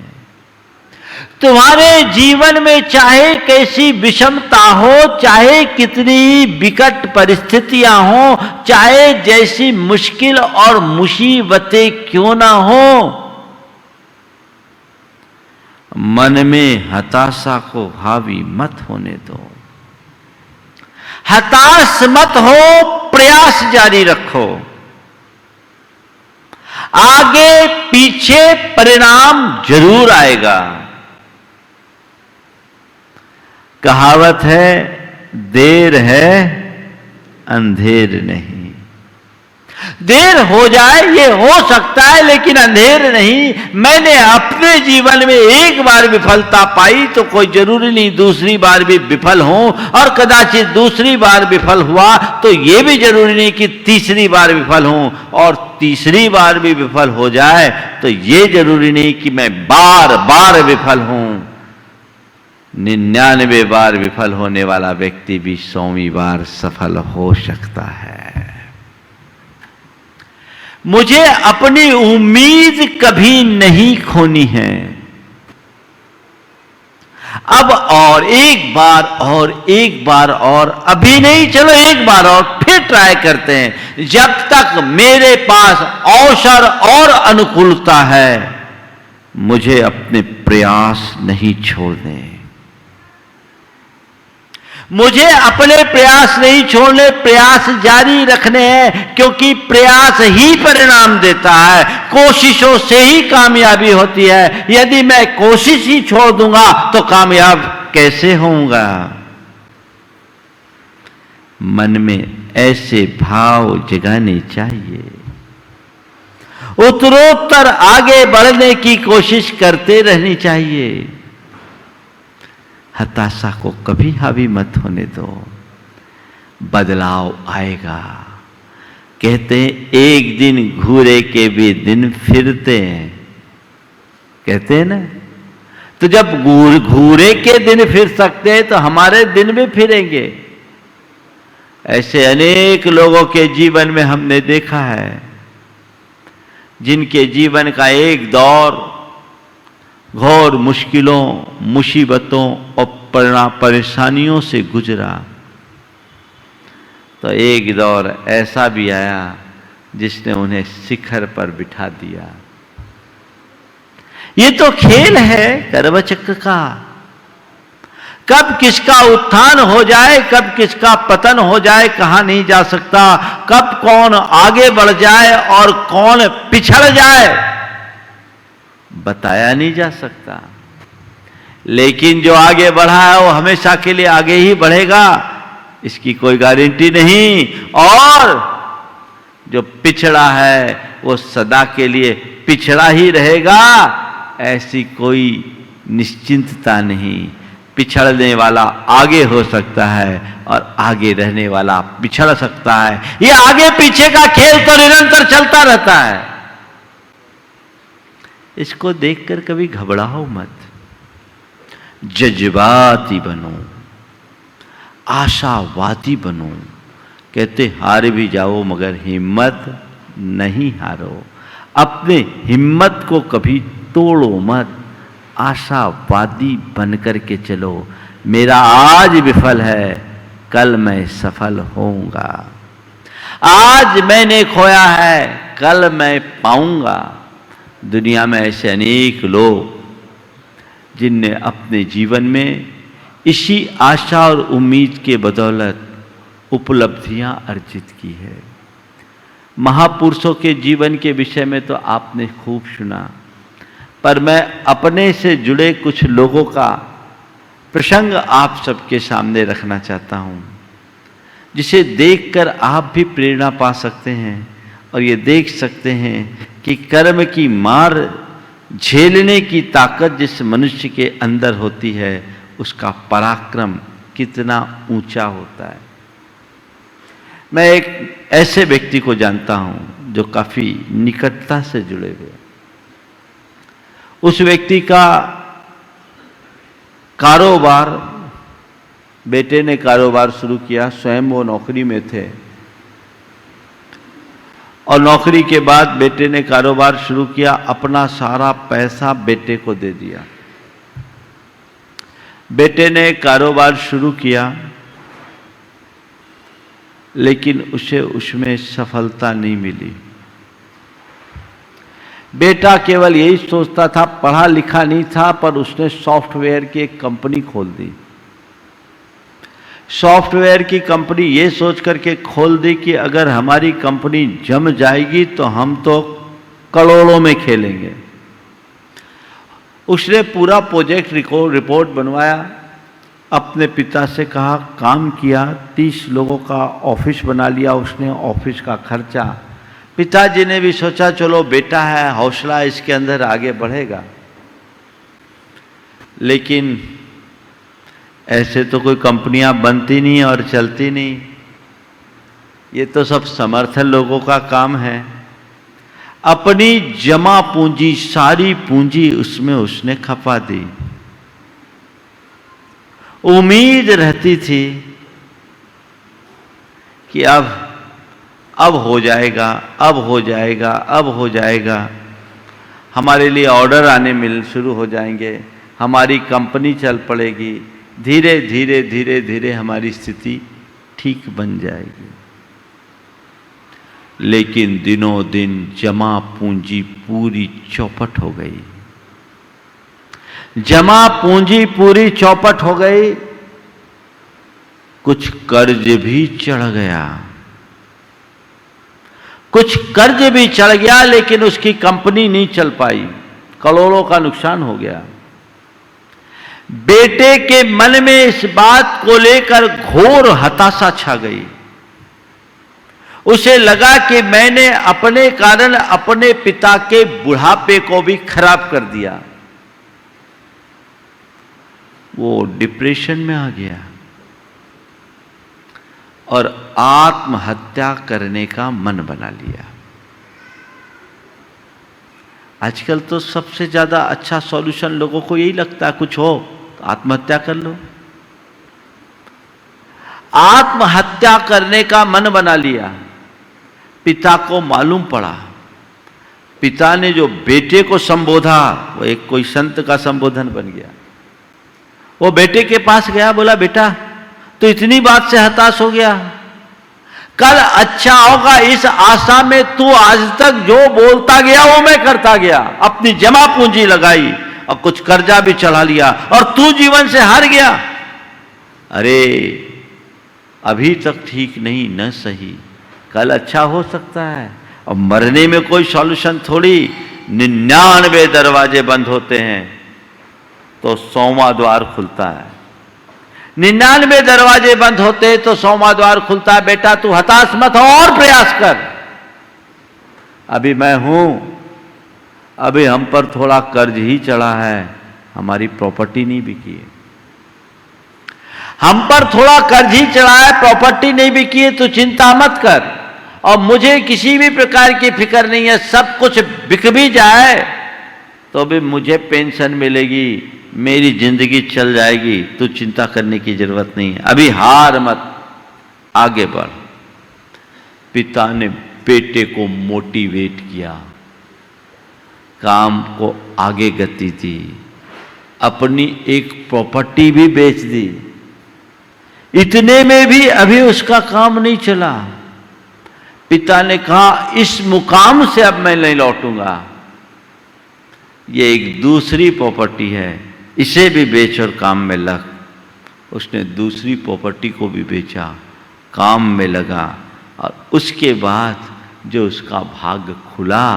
तुम्हारे जीवन में चाहे कैसी विषमता हो, चाहे कितनी विकट परिस्थितियां हो, चाहे जैसी मुश्किल और मुसीबतें क्यों ना हो, मन में हताशा को हावी मत होने दो। हताश मत हो, प्रयास जारी रखो। आगे पीछे परिणाम जरूर आएगा। कहावत है, देर है अंधेर नहीं। देर हो जाए ये हो सकता है, लेकिन अंधेर नहीं। मैंने अपने जीवन में एक बार विफलता पाई तो कोई जरूरी नहीं दूसरी बार भी विफल हूं, और कदाचित दूसरी बार विफल हुआ तो ये भी जरूरी नहीं कि तीसरी बार विफल हूं, और तीसरी बार भी विफल हो जाए तो ये जरूरी नहीं कि मैं बार बार विफल हूं। 99 बार विफल होने वाला व्यक्ति भी 100वीं बार सफल हो सकता है। मुझे अपनी उम्मीद कभी नहीं खोनी है। अब और एक बार और एक बार और, अभी नहीं, चलो एक बार और फिर ट्राई करते हैं। जब तक मेरे पास अवसर और अनुकूलता है, मुझे अपने प्रयास नहीं छोड़ने। मुझे अपने प्रयास नहीं छोड़ने, प्रयास जारी रखने हैं, क्योंकि प्रयास ही परिणाम देता है। कोशिशों से ही कामयाबी होती है। यदि मैं कोशिश ही छोड़ दूंगा तो कामयाब कैसे होऊंगा। मन में ऐसे भाव जगाने चाहिए। उत्तरोत्तर आगे बढ़ने की कोशिश करते रहनी चाहिए। हताशा को कभी हावी मत होने दो। बदलाव आएगा। कहते हैं एक दिन घूरे के भी दिन फिरते हैं, कहते हैं ना। तो जब घूरे के दिन फिर सकते हैं तो हमारे दिन भी फिरेंगे। ऐसे अनेक लोगों के जीवन में हमने देखा है, जिनके जीवन का एक दौर घोर मुश्किलों, मुसीबतों और परेशानियों से गुजरा, तो एक दौर ऐसा भी आया जिसने उन्हें शिखर पर बिठा दिया। ये तो खेल है कर्मचक्र का। कब किसका उत्थान हो जाए, कब किसका पतन हो जाए, कहा नहीं जा सकता। कब कौन आगे बढ़ जाए और कौन पिछड़ जाए, बताया नहीं जा सकता। लेकिन जो आगे बढ़ा है वो हमेशा के लिए आगे ही बढ़ेगा, इसकी कोई गारंटी नहीं। और जो पिछड़ा है वो सदा के लिए पिछड़ा ही रहेगा, ऐसी कोई निश्चिंतता नहीं। पिछड़ने वाला आगे हो सकता है और आगे रहने वाला पिछड़ सकता है। ये आगे पीछे का खेल तो निरंतर चलता रहता है। इसको देखकर कभी घबराओ मत, जज्बाती बनो, आशावादी बनो। कहते हार भी जाओ मगर हिम्मत नहीं हारो। अपने हिम्मत को कभी तोड़ो मत, आशावादी बनकर के चलो। मेरा आज विफल है, कल मैं सफल होऊंगा। आज मैंने खोया है, कल मैं पाऊंगा। दुनिया में ऐसे अनेक लोग जिनने अपने जीवन में इसी आशा और उम्मीद के बदौलत उपलब्धियां अर्जित की है। महापुरुषों के जीवन के विषय में तो आपने खूब सुना, पर मैं अपने से जुड़े कुछ लोगों का प्रसंग आप सबके सामने रखना चाहता हूं, जिसे देखकर आप भी प्रेरणा पा सकते हैं और ये देख सकते हैं कि कर्म की मार झेलने की ताकत जिस मनुष्य के अंदर होती है, उसका पराक्रम कितना ऊंचा होता है। मैं एक ऐसे व्यक्ति को जानता हूं जो काफी निकटता से जुड़े हुए। उस व्यक्ति का कारोबार, बेटे ने कारोबार शुरू किया। स्वयं वो नौकरी में थे और नौकरी के बाद बेटे ने कारोबार शुरू किया। अपना सारा पैसा बेटे को दे दिया। बेटे ने कारोबार शुरू किया, लेकिन उसे उसमें सफलता नहीं मिली। बेटा केवल यही सोचता था, पढ़ा लिखा नहीं था, पर उसने सॉफ्टवेयर की एक कंपनी खोल दी। सॉफ्टवेयर की कंपनी ये सोच करके खोल दी कि अगर हमारी कंपनी जम जाएगी तो हम तो करोड़ों में खेलेंगे। उसने पूरा प्रोजेक्ट रिपोर्ट बनवाया, अपने पिता से कहा, काम किया, 30 लोगों का ऑफिस बना लिया उसने, ऑफिस का खर्चा। पिताजी ने भी सोचा चलो बेटा है, हौसला इसके अंदर आगे बढ़ेगा। लेकिन ऐसे तो कोई कंपनियां बनती नहीं और चलती नहीं, ये तो सब समर्थन लोगों का काम है। अपनी जमा पूंजी, सारी पूंजी उसमें उसने खपा दी। उम्मीद रहती थी कि अब हो जाएगा, अब हो जाएगा, अब हो जाएगा, हमारे लिए ऑर्डर आने शुरू हो जाएंगे, हमारी कंपनी चल पड़ेगी, धीरे धीरे धीरे धीरे हमारी स्थिति ठीक बन जाएगी। लेकिन दिनों दिन जमा पूंजी पूरी चौपट हो गई। जमा पूंजी पूरी चौपट हो गई, कुछ कर्ज भी चढ़ गया। कुछ कर्ज भी चढ़ गया, लेकिन उसकी कंपनी नहीं चल पाई, करोड़ों का नुकसान हो गया। बेटे के मन में इस बात को लेकर घोर हताशा छा गई। उसे लगा कि मैंने अपने कारण अपने पिता के बुढ़ापे को भी खराब कर दिया। वो डिप्रेशन में आ गया और आत्महत्या करने का मन बना लिया। आजकल तो सबसे ज्यादा अच्छा सॉल्यूशन लोगों को यही लगता है, कुछ हो तो आत्महत्या कर लो। आत्महत्या करने का मन बना लिया। पिता को मालूम पड़ा, पिता ने जो बेटे को संबोधा वो एक कोई संत का संबोधन बन गया। वो बेटे के पास गया, बोला बेटा तो इतनी बात से हताश हो गया, कल अच्छा होगा इस आशा में तू आज तक जो बोलता गया वो मैं करता गया, अपनी जमा पूंजी लगाई और कुछ कर्जा भी चढ़ा लिया और तू जीवन से हार गया। अरे अभी तक ठीक नहीं, न सही, कल अच्छा हो सकता है। और मरने में कोई सॉल्यूशन थोड़ी, 99 दरवाजे बंद होते हैं तो 100वां द्वार खुलता है। 99 दरवाजे बंद होते हैं तो 100वां द्वार खुलता है। बेटा तू हताश मत हो और प्रयास कर। अभी मैं हूं, अभी हम पर थोड़ा कर्ज ही चढ़ा है, हमारी प्रॉपर्टी नहीं बिकी है। हम पर थोड़ा कर्ज ही चढ़ा है, प्रॉपर्टी नहीं बिकी है, तो चिंता मत कर। और मुझे किसी भी प्रकार की फिक्र नहीं है, सब कुछ बिक भी जाए तो भी मुझे पेंशन मिलेगी, मेरी जिंदगी चल जाएगी, तो चिंता करने की जरूरत नहीं है। अभी हार मत, आगे बढ़। पिता ने बेटे को मोटिवेट किया, काम को आगे गति दी, अपनी एक प्रॉपर्टी भी बेच दी। इतने में भी अभी उसका काम नहीं चला। पिता ने कहा इस मुकाम से अब मैं नहीं लौटूंगा, ये एक दूसरी प्रॉपर्टी है, इसे भी बेच और काम में लग। उसने दूसरी प्रॉपर्टी को भी बेचा, काम में लगा, और उसके बाद जो उसका भाग्य खुला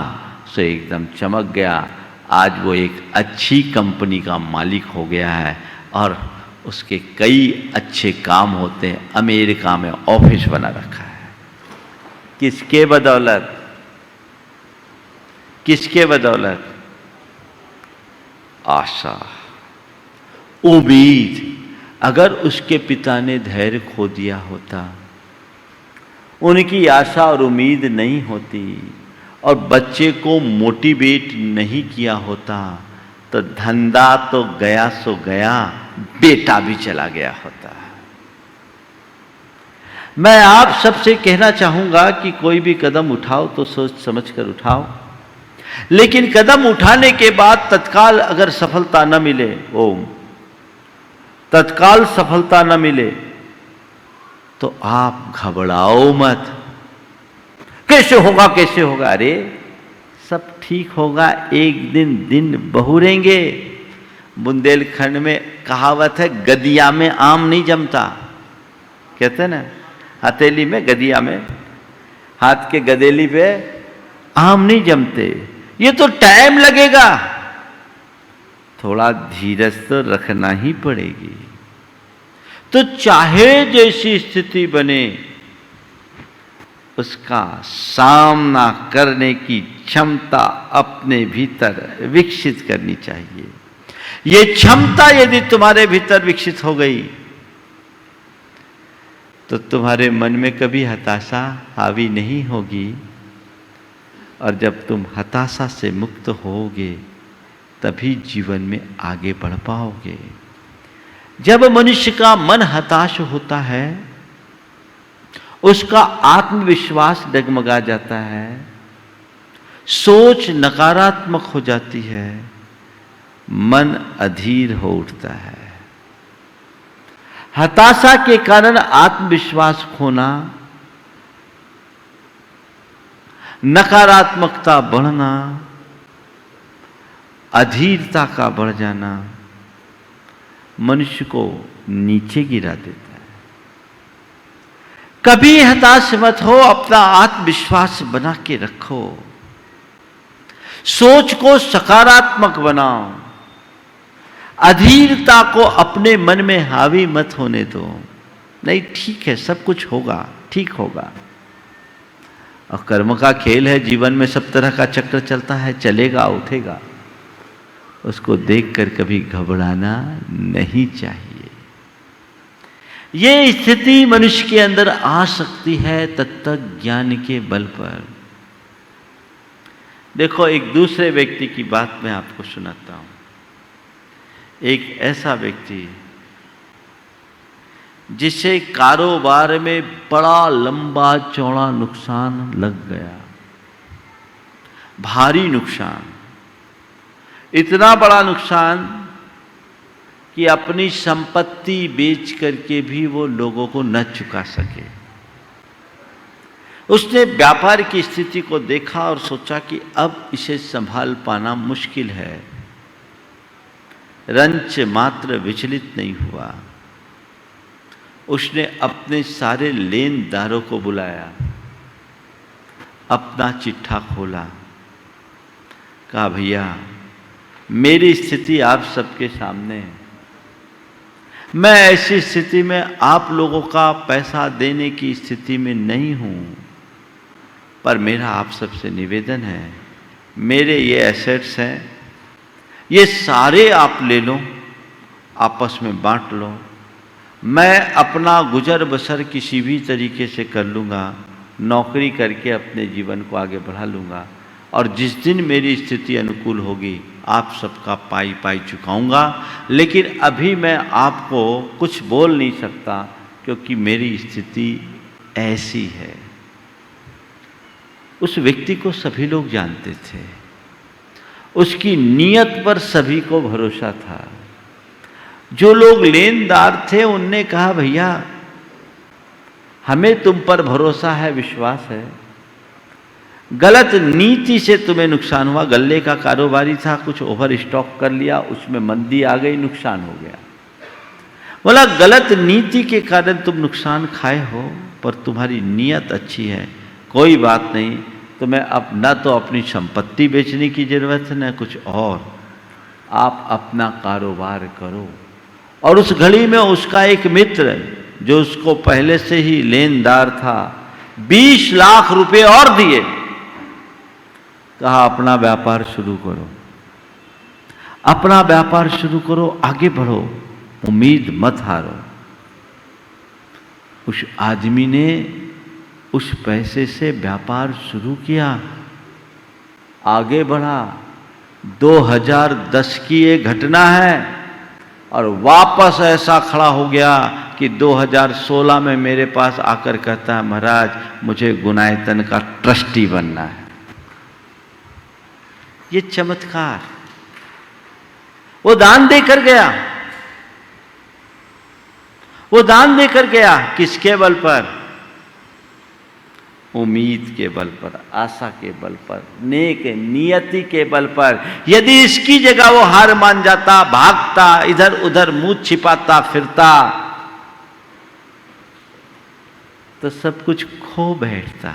सो एकदम चमक गया। आज वो एक अच्छी कंपनी का मालिक हो गया है और उसके कई अच्छे काम होते हैं। अमेरिका में ऑफिस बना रखा है। किसके बदौलत? किसके बदौलत? आशा, उम्मीद। अगर उसके पिता ने धैर्य खो दिया होता, उनकी आशा और उम्मीद नहीं होती और बच्चे को मोटिवेट नहीं किया होता, तो धंधा तो गया सो गया, बेटा भी चला गया होता। मैं आप सबसे कहना चाहूंगा कि कोई भी कदम उठाओ तो सोच समझ कर उठाओ, लेकिन कदम उठाने के बाद तत्काल अगर सफलता न मिले, तत्काल सफलता न मिले, तो आप घबराओ मत। कैसे होगा, कैसे होगा? अरे सब ठीक होगा, एक दिन दिन बहुरेंगे। बुंदेलखंड में कहावत है, गदिया में आम नहीं जमता। कहते हैं ना, हथेली में, गदिया में, हाथ के गदेली पे आम नहीं जमते। ये तो टाइम लगेगा, थोड़ा धीरज तो रखना ही पड़ेगी। तो चाहे जैसी स्थिति बने, उसका सामना करने की क्षमता अपने भीतर विकसित करनी चाहिए। ये क्षमता यदि तुम्हारे भीतर विकसित हो गई तो तुम्हारे मन में कभी हताशा हावी नहीं होगी, और जब तुम हताशा से मुक्त होगे तभी जीवन में आगे बढ़ पाओगे। जब मनुष्य का मन हताश होता है, उसका आत्मविश्वास डगमगा जाता है, सोच नकारात्मक हो जाती है, मन अधीर हो उठता है। हताशा के कारण आत्मविश्वास खोना, नकारात्मकता बढ़ना, अधीरता का बढ़ जाना मनुष्य को नीचे गिरा देता है। कभी हताश मत हो, अपना आत्मविश्वास बना के रखो, सोच को सकारात्मक बनाओ, अधीरता को अपने मन में हावी मत होने दो। नहीं, ठीक है, सब कुछ होगा, ठीक होगा। और कर्म का खेल है, जीवन में सब तरह का चक्र चलता है, चलेगा उठेगा, उसको देखकर कभी घबराना नहीं चाहिए। ये स्थिति मनुष्य के अंदर आ सकती है तत्व ज्ञान के बल पर। देखो, एक दूसरे व्यक्ति की बात मैं आपको सुनाता हूं। एक ऐसा व्यक्ति जिसे कारोबार में बड़ा लंबा चौड़ा नुकसान लग गया, भारी नुकसान, इतना बड़ा नुकसान कि अपनी संपत्ति बेच करके भी वो लोगों को न चुका सके। उसने व्यापार की स्थिति को देखा और सोचा कि अब इसे संभाल पाना मुश्किल है। रंच मात्र विचलित नहीं हुआ। उसने अपने सारे लेनदारों को बुलाया, अपना चिट्ठा खोला, कहा भैया मेरी स्थिति आप सबके सामने है। मैं ऐसी स्थिति में आप लोगों का पैसा देने की स्थिति में नहीं हूं, पर मेरा आप सबसे निवेदन है, मेरे ये एसेट्स हैं, ये सारे आप ले लो, आपस में बांट लो, मैं अपना गुजर बसर किसी भी तरीके से कर लूँगा, नौकरी करके अपने जीवन को आगे बढ़ा लूँगा, और जिस दिन मेरी स्थिति अनुकूल होगी आप सबका पाई पाई चुकाऊँगा, लेकिन अभी मैं आपको कुछ बोल नहीं सकता क्योंकि मेरी स्थिति ऐसी है। उस व्यक्ति को सभी लोग जानते थे, उसकी नीयत पर सभी को भरोसा था। जो लोग लेनदार थे उनने कहा भैया हमें तुम पर भरोसा है, विश्वास है, गलत नीति से तुम्हें नुकसान हुआ। गल्ले का कारोबारी था, कुछ ओवर स्टॉक कर लिया, उसमें मंदी आ गई, नुकसान हो गया। बोला गलत नीति के कारण तुम नुकसान खाए हो, पर तुम्हारी नीयत अच्छी है, कोई बात नहीं, तुम्हें अब न तो अपनी संपत्ति बेचने की जरूरत है न कुछ और, आप अपना कारोबार करो। और उस घड़ी में उसका एक मित्र जो उसको पहले से ही लेनदार था, 20 लाख रुपए और दिए, कहा अपना व्यापार शुरू करो, अपना व्यापार शुरू करो, आगे बढ़ो, उम्मीद मत हारो। उस आदमी ने उस पैसे से व्यापार शुरू किया, आगे बढ़ा। 2010 की ये घटना है और वापस ऐसा खड़ा हो गया कि 2016 में मेरे पास आकर कहता है महाराज मुझे गुनायतन का ट्रस्टी बनना है। ये चमत्कार वो दान देकर गया, वो दान देकर गया, किसके बल पर? उम्मीद के बल पर, आशा के बल पर, नेक नियति के बल पर। यदि इसकी जगह वो हार मान जाता, भागता, इधर उधर मुंह छिपाता फिरता, तो सब कुछ खो बैठता।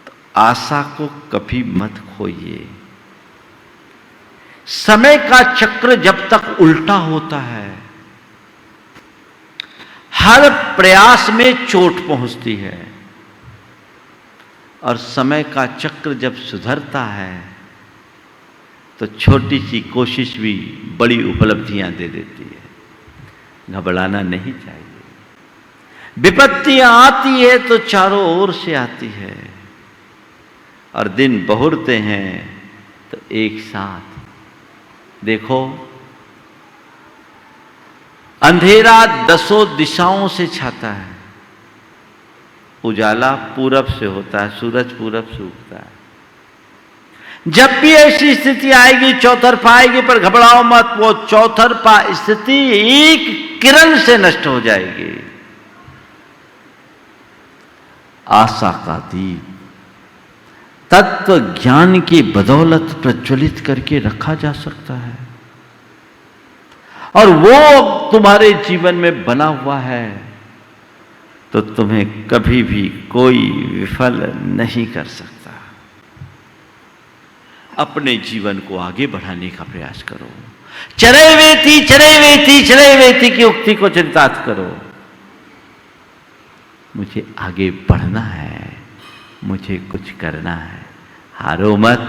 तो आशा को कभी मत खोइए। समय का चक्र जब तक उल्टा होता है, हर प्रयास में चोट पहुंचती है, और समय का चक्र जब सुधरता है तो छोटी सी कोशिश भी बड़ी उपलब्धियां दे देती है। घबराना नहीं चाहिए। विपत्तियां आती है तो चारों ओर से आती है, और दिन बहुरते हैं तो एक साथ। देखो अंधेरा 10 दिशाओं से छाता है, उजाला पूरब से होता है, सूरज पूरब से उगता है। जब भी ऐसी स्थिति आएगी चौतरफा आएगी, पर घबराओ मत, वो चौतरफा स्थिति एक किरण से नष्ट हो जाएगी। आशा का दीप तत्व ज्ञान की बदौलत प्रज्वलित करके रखा जा सकता है, और वो तुम्हारे जीवन में बना हुआ है तो तुम्हें कभी भी कोई विफल नहीं कर सकता। अपने जीवन को आगे बढ़ाने का प्रयास करो। चरे वेती चरे वेती चरे वेती की उक्ति को चरितार्थ करो। मुझे आगे बढ़ना है, मुझे कुछ करना है, हारो मत।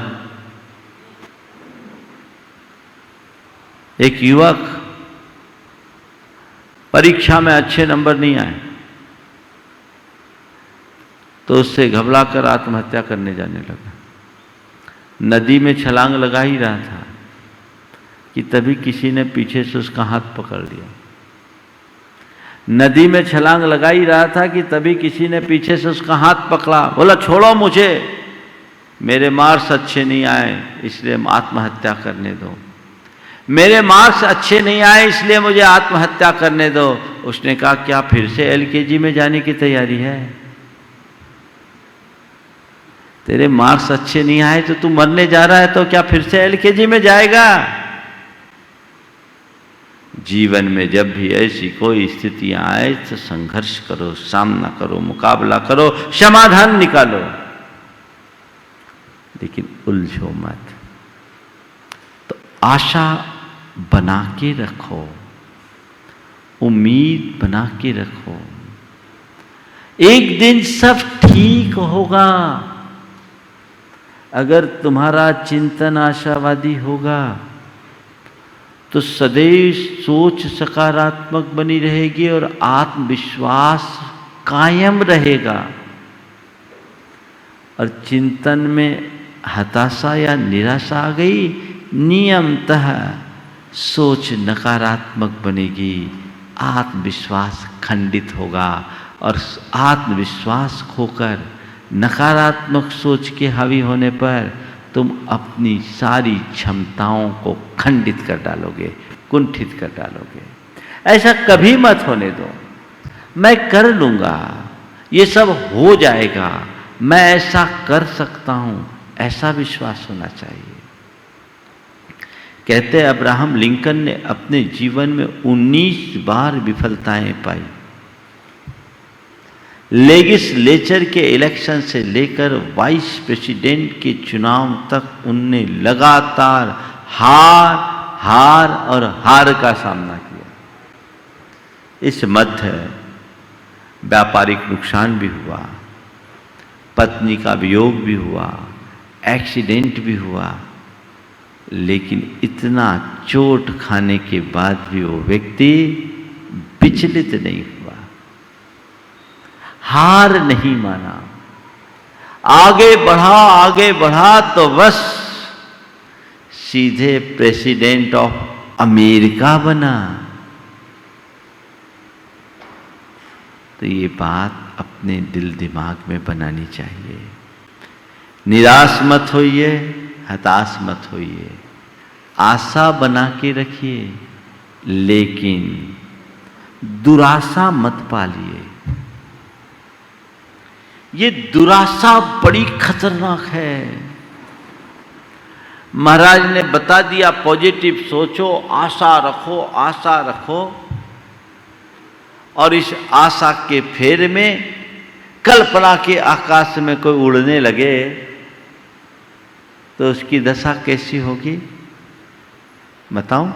एक युवक परीक्षा में अच्छे नंबर नहीं आए तो उससे घबराकर आत्महत्या करने जाने लगा। नदी में छलांग लगा ही रहा था कि तभी किसी ने पीछे से उसका हाथ पकड़ लिया। नदी में छलांग लगा ही रहा था कि तभी किसी ने पीछे से उसका हाथ पकड़ा, बोला छोड़ो मुझे, मेरे मार्क्स अच्छे नहीं आए इसलिए आत्महत्या करने दो, मेरे मार्क्स अच्छे नहीं आए इसलिए मुझे आत्महत्या करने दो। उसने कहा क्या फिर से एलकेजी में जाने की तैयारी है? तेरे मार्क्स अच्छे नहीं आए तो तू मरने जा रहा है, तो क्या फिर से एलकेजी में जाएगा? जीवन में जब भी ऐसी कोई स्थितियां आए तो संघर्ष करो, सामना करो, मुकाबला करो, समाधान निकालो, लेकिन उलझो मत। तो आशा बना के रखो, उम्मीद बना के रखो, एक दिन सब ठीक होगा। अगर तुम्हारा चिंतन आशावादी होगा तो सदैव सोच सकारात्मक बनी रहेगी और आत्मविश्वास कायम रहेगा। और चिंतन में हताशा या निराशा आ गई, नियमतः सोच नकारात्मक बनेगी, आत्मविश्वास खंडित होगा और आत्मविश्वास खोकर नकारात्मक सोच के हावी होने पर तुम अपनी सारी क्षमताओं को खंडित कर डालोगे, कुंठित कर डालोगे। ऐसा कभी मत होने दो। मैं कर लूँगा, ये सब हो जाएगा, मैं ऐसा कर सकता हूँ, ऐसा विश्वास होना चाहिए। कहते हैं अब्राहम लिंकन ने अपने जीवन में 19 बार विफलताएं पाई। लेजिस्लेचर के इलेक्शन से लेकर वाइस प्रेसिडेंट के चुनाव तक उनने लगातार हार का सामना किया। इस मध्य व्यापारिक नुकसान भी हुआ, पत्नी का वियोग भी हुआ, एक्सीडेंट भी हुआ, लेकिन इतना चोट खाने के बाद भी वो व्यक्ति विचलित नहीं हुआ, हार नहीं माना, आगे बढ़ा तो बस सीधे प्रेसिडेंट ऑफ अमेरिका बना। तो ये बात अपने दिल दिमाग में बनानी चाहिए। निराश मत होइए, हताश मत होइए, आशा बना के रखिए, लेकिन दुराशा मत पालिए। ये दुराशा बड़ी खतरनाक है। महाराज ने बता दिया पॉजिटिव सोचो, आशा रखो, और इस आशा के फेर में कल्पना के आकाश में कोई उड़ने लगे तो उसकी दशा कैसी होगी बताऊं?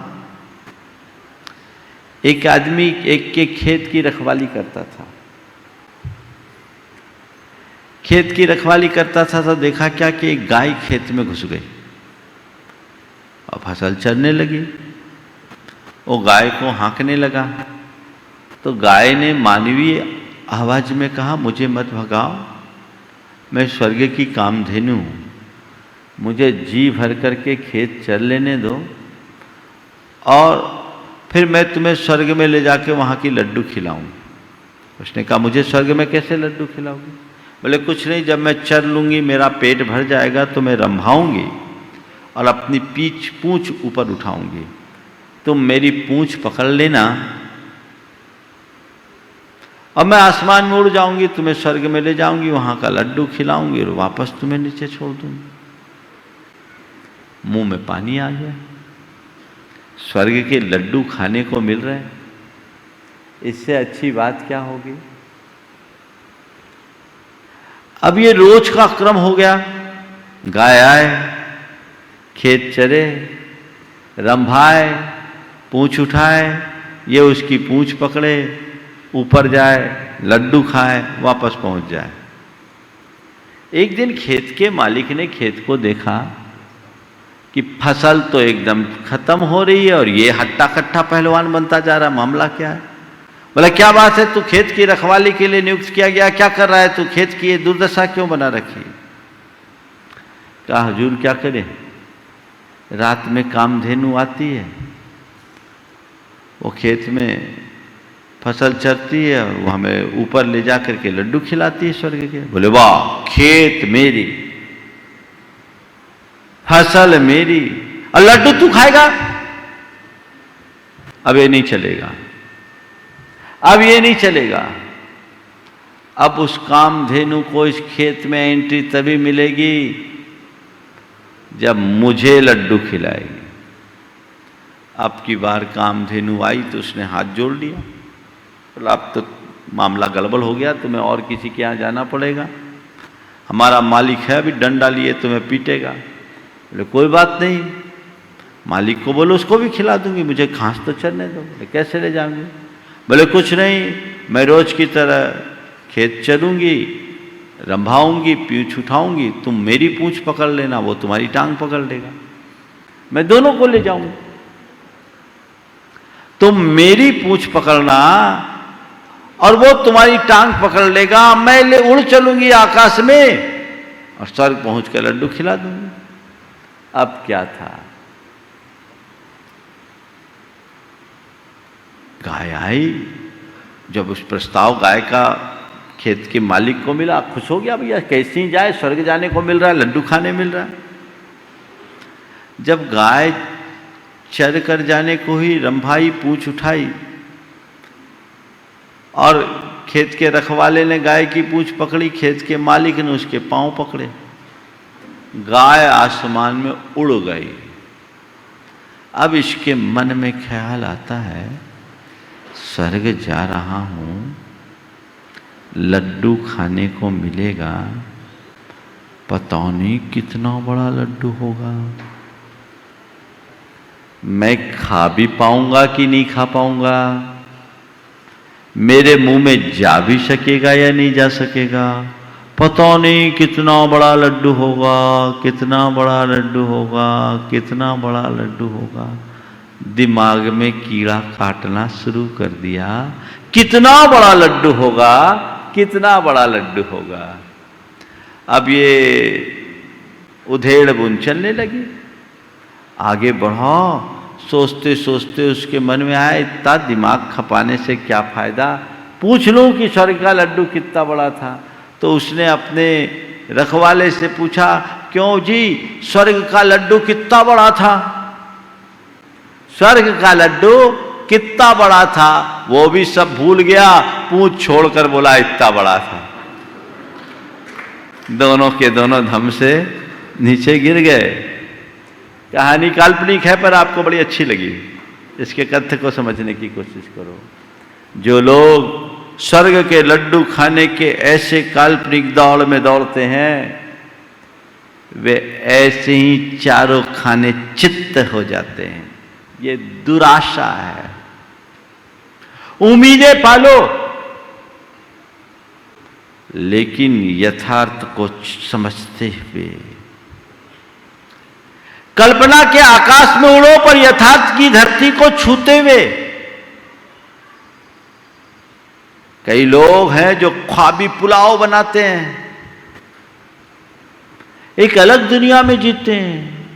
एक आदमी एक के खेत की रखवाली करता था। खेत की रखवाली करता था तो देखा क्या कि एक गाय खेत में घुस गई और फसल चरने लगी। वो गाय को हाँकने लगा तो गाय ने मानवीय आवाज में कहा, मुझे मत भगाओ, मैं स्वर्ग की कामधेनु हूँ, मुझे जी भर करके खेत चर लेने दो और फिर मैं तुम्हें स्वर्ग में ले जाके वहाँ की लड्डू खिलाऊंगी। उसने कहा, मुझे स्वर्ग में कैसे लड्डू खिलाओगी? बोले, कुछ नहीं, जब मैं चर लूँगी मेरा पेट भर जाएगा तो मैं रंभाऊंगी और अपनी पूंछ ऊपर उठाऊंगी, तुम मेरी पूंछ पकड़ लेना और मैं आसमान में उड़ जाऊंगी, तुम्हें स्वर्ग में ले जाऊंगी, वहाँ का लड्डू खिलाऊंगी और वापस तुम्हें नीचे छोड़ दूंगी। मुंह में पानी आ गया, स्वर्ग के लड्डू खाने को मिल रहे हैं, इससे अच्छी बात क्या होगी? अब ये रोज का क्रम हो गया। गाय आए, खेत चरे, रंभाए, पूंछ उठाए, ये उसकी पूंछ पकड़े, ऊपर जाए, लड्डू खाए, वापस पहुंच जाए। एक दिन खेत के मालिक ने खेत को देखा कि फसल तो एकदम खत्म हो रही है और ये हट्टा कट्टा पहलवान बनता जा रहा, मामला क्या है? बोला, क्या बात है, तू खेत की रखवाली के लिए नियुक्त किया गया, क्या कर रहा है तू? खेत की ये दुर्दशा क्यों बना रखी? कहा, हुजूर क्या करें, रात में कामधेनु आती है, वो खेत में फसल चरती है और वो हमें ऊपर ले जा करके लड्डू खिलाती है स्वर्ग के। बोले, वाह, खेत मेरी, फसल मेरी और लड्डू तू खाएगा? अब ये नहीं चलेगा, अब ये नहीं चलेगा। अब उस कामधेनु को इस खेत में एंट्री तभी मिलेगी जब मुझे लड्डू खिलाएगी। अब की बार कामधेनु आई तो उसने हाथ जोड़ लिया, बोला, अब तो मामला गड़बड़ हो गया, तुम्हें और किसी के यहाँ जाना पड़ेगा, हमारा मालिक है अभी डंडा लिए तुम्हें पीटेगा। बोले, कोई बात नहीं, मालिक को बोलो उसको भी खिला दूंगी, मुझे घास तो चरने दो। बोले, कैसे ले जाऊंगे? बोले, कुछ नहीं, मैं रोज की तरह खेत चरूंगी रंभाऊंगी, पूंछ उठाऊंगी, तुम मेरी पूंछ पकड़ लेना, वो तुम्हारी टांग पकड़ लेगा, मैं दोनों को ले जाऊंगा। तुम मेरी पूंछ पकड़ना और वो तुम्हारी टांग पकड़ लेगा, मैं ले उड़ चलूंगी आकाश में और स्वर्ग पहुंच कर लड्डू खिला दूंगी। अब क्या था, गाय आई, जब उस प्रस्ताव गाय का खेत के मालिक को मिला, खुश हो गया, भैया कैसे ही जाए, स्वर्ग जाने को मिल रहा है, लड्डू खाने मिल रहा है। जब गाय चर कर जाने को ही रंभाई पूंछ उठाई और खेत के रखवाले ने गाय की पूंछ पकड़ी, खेत के मालिक ने उसके पांव पकड़े, गाय आसमान में उड़ गई। अब इसके मन में ख्याल आता है, स्वर्ग जा रहा हूं, लड्डू खाने को मिलेगा, पता नहीं कितना बड़ा लड्डू होगा, मैं खा भी पाऊंगा कि नहीं खा पाऊंगा, मेरे मुंह में जा भी सकेगा या नहीं जा सकेगा, पता नहीं कितना बड़ा लड्डू होगा, कितना बड़ा लड्डू होगा, कितना बड़ा लड्डू होगा। दिमाग में कीड़ा काटना शुरू कर दिया, कितना बड़ा लड्डू होगा, कितना बड़ा लड्डू होगा। अब ये उधेड़ बुन चलने लगी, आगे बढ़ो, सोचते सोचते उसके मन में आया, इतना दिमाग खपाने से क्या फायदा, पूछ लूं कि स्वर्ग का लड्डू कितना बड़ा था। तो उसने अपने रखवाले से पूछा, क्यों जी, स्वर्ग का लड्डू कितना बड़ा था, स्वर्ग का लड्डू कितना बड़ा था। वो भी सब भूल गया, पूंछ छोड़कर बोला इतना बड़ा था। दोनों के दोनों धम से नीचे गिर गए। कहानी काल्पनिक है पर आपको बड़ी अच्छी लगी, इसके कथ्य को समझने की कोशिश करो। जो लोग स्वर्ग के लड्डू खाने के ऐसे काल्पनिक दौड़ में दौड़ते हैं, वे ऐसे ही चारों खाने चित्त हो जाते हैं। ये दुराशा है। उम्मीदें पालो लेकिन यथार्थ को समझते हुए। कल्पना के आकाश में उड़ो पर यथार्थ की धरती को छूते हुए। कई लोग हैं जो ख्वाबी पुलाव बनाते हैं, एक अलग दुनिया में जीते हैं,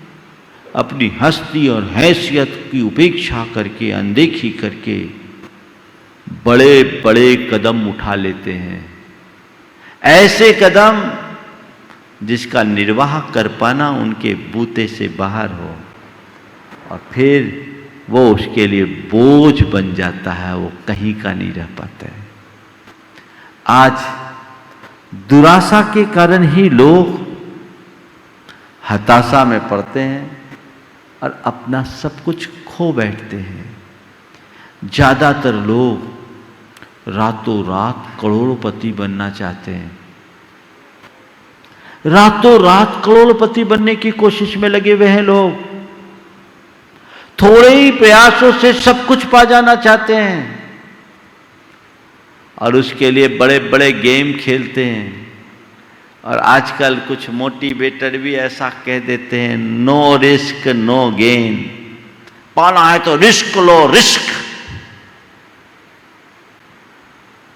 अपनी हस्ती और हैसियत की उपेक्षा करके, अनदेखी करके बड़े बड़े कदम उठा लेते हैं। ऐसे कदम जिसका निर्वाह कर पाना उनके बूते से बाहर हो, और फिर वो उसके लिए बोझ बन जाता है, वो कहीं का नहीं रह पाता है। आज दुराशा के कारण ही लोग हताशा में पड़ते हैं और अपना सब कुछ खो बैठते हैं। ज्यादातर लोग रातों रात करोड़पति बनना चाहते हैं, रातों रात करोड़पति बनने की कोशिश में लगे हुए हैं लोग। थोड़े ही प्रयासों से सब कुछ पा जाना चाहते हैं और उसके लिए बड़े बड़े गेम खेलते हैं। और आजकल कुछ मोटिवेटर भी ऐसा कह देते हैं, नो रिस्क नो गेन, पाना है तो रिस्क लो, रिस्क।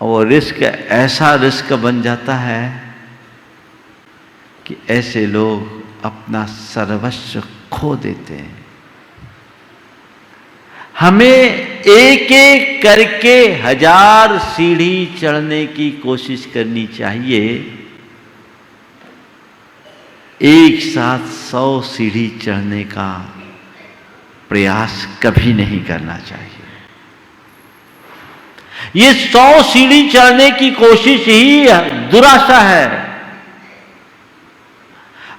और वो रिस्क ऐसा रिस्क बन जाता है कि ऐसे लोग अपना सर्वस्व खो देते हैं। हमें एक एक करके 1000 सीढ़ी चढ़ने की कोशिश करनी चाहिए, एक साथ 100 सीढ़ी चढ़ने का प्रयास कभी नहीं करना चाहिए। ये 100 सीढ़ी चढ़ने की कोशिश ही दुराशा है।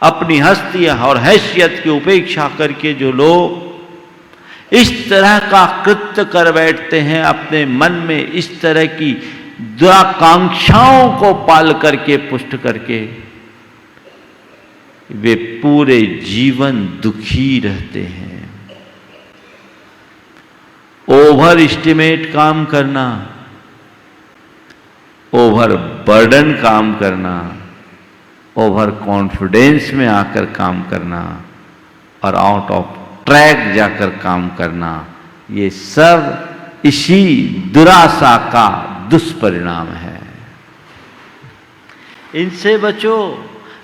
अपनी हस्ती और हैसियत की उपेक्षा करके जो लोग इस तरह का कृत्य कर बैठते हैं, अपने मन में इस तरह की दुराकांक्षाओं को पाल करके, पुष्ट करके, वे पूरे जीवन दुखी रहते हैं। ओवर एस्टिमेट काम करना, ओवर बर्डन काम करना, ओवर कॉन्फिडेंस में आकर काम करना और आउट ऑफ ट्रैक जाकर काम करना, ये सब इसी दुराशा का दुष्परिणाम है। इनसे बचो।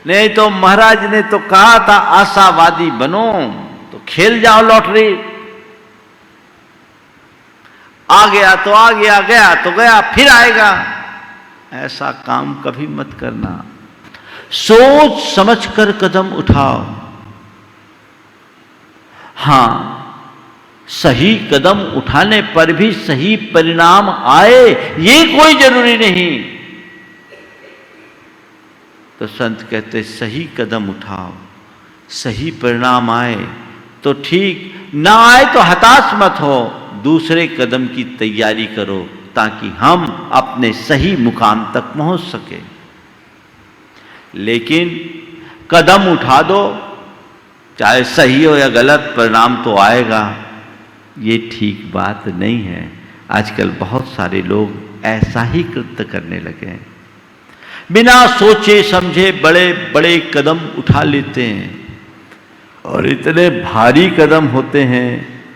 नहीं तो महाराज ने तो कहा था आशावादी बनो, तो खेल जाओ लॉटरी, आ गया तो आ गया, गया तो गया, फिर आएगा। ऐसा काम कभी मत करना। सोच समझकर कदम उठाओ। हां, सही कदम उठाने पर भी सही परिणाम आए ये कोई जरूरी नहीं। तो संत कहते सही कदम उठाओ, सही परिणाम आए तो ठीक, ना आए तो हताश मत हो, दूसरे कदम की तैयारी करो ताकि हम अपने सही मुकाम तक पहुंच सके। लेकिन कदम उठा दो, चाहे सही हो या गलत, परिणाम तो आएगा, ये ठीक बात नहीं है। आजकल बहुत सारे लोग ऐसा ही कृत्य करने लगे हैं, बिना सोचे समझे बड़े बड़े कदम उठा लेते हैं और इतने भारी कदम होते हैं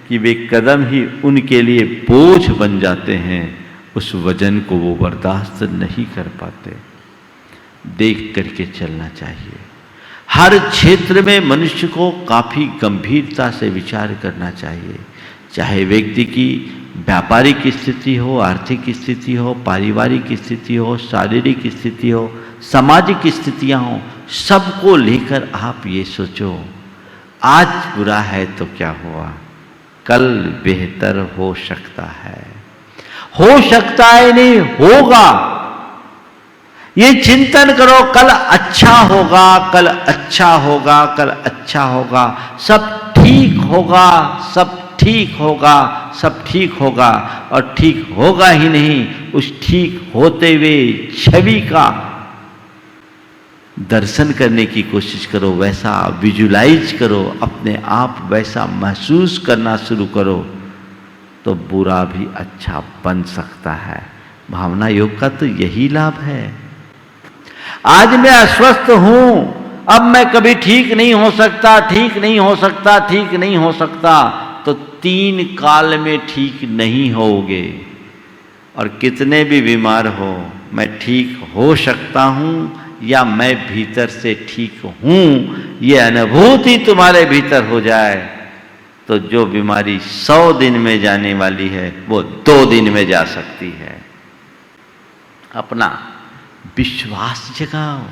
कि वे कदम ही उनके लिए बोझ बन जाते हैं, उस वजन को वो बर्दाश्त नहीं कर पाते। देख करके चलना चाहिए। हर क्षेत्र में मनुष्य को काफी गंभीरता से विचार करना चाहिए, चाहे व्यक्ति की व्यापारिक स्थिति हो, आर्थिक स्थिति हो, पारिवारिक स्थिति हो, शारीरिक स्थिति हो, सामाजिक स्थितियां हो, सबको लेकर आप ये सोचो, आज बुरा है तो क्या हुआ, कल बेहतर हो सकता है, हो सकता है नहीं होगा, ये चिंतन करो, कल अच्छा होगा, कल अच्छा होगा, कल अच्छा होगा, सब ठीक होगा, सब ठीक होगा, सब ठीक होगा। और ठीक होगा ही नहीं, उस ठीक होते हुए छवि का दर्शन करने की कोशिश करो, वैसा विजुलाइज करो, अपने आप वैसा महसूस करना शुरू करो, तो बुरा भी अच्छा बन सकता है। भावना योग का तो यही लाभ है। आज मैं अस्वस्थ हूं, अब मैं कभी ठीक नहीं हो सकता, ठीक नहीं हो सकता, ठीक नहीं हो सकता, तो 3 काल में ठीक नहीं होगे। और कितने भी बीमार हो, मैं ठीक हो सकता हूं या मैं भीतर से ठीक हूं, ये अनुभूति तुम्हारे भीतर हो जाए, तो जो बीमारी 100 दिन में जाने वाली है वो 2 दिन में जा सकती है। अपना विश्वास जगाओ,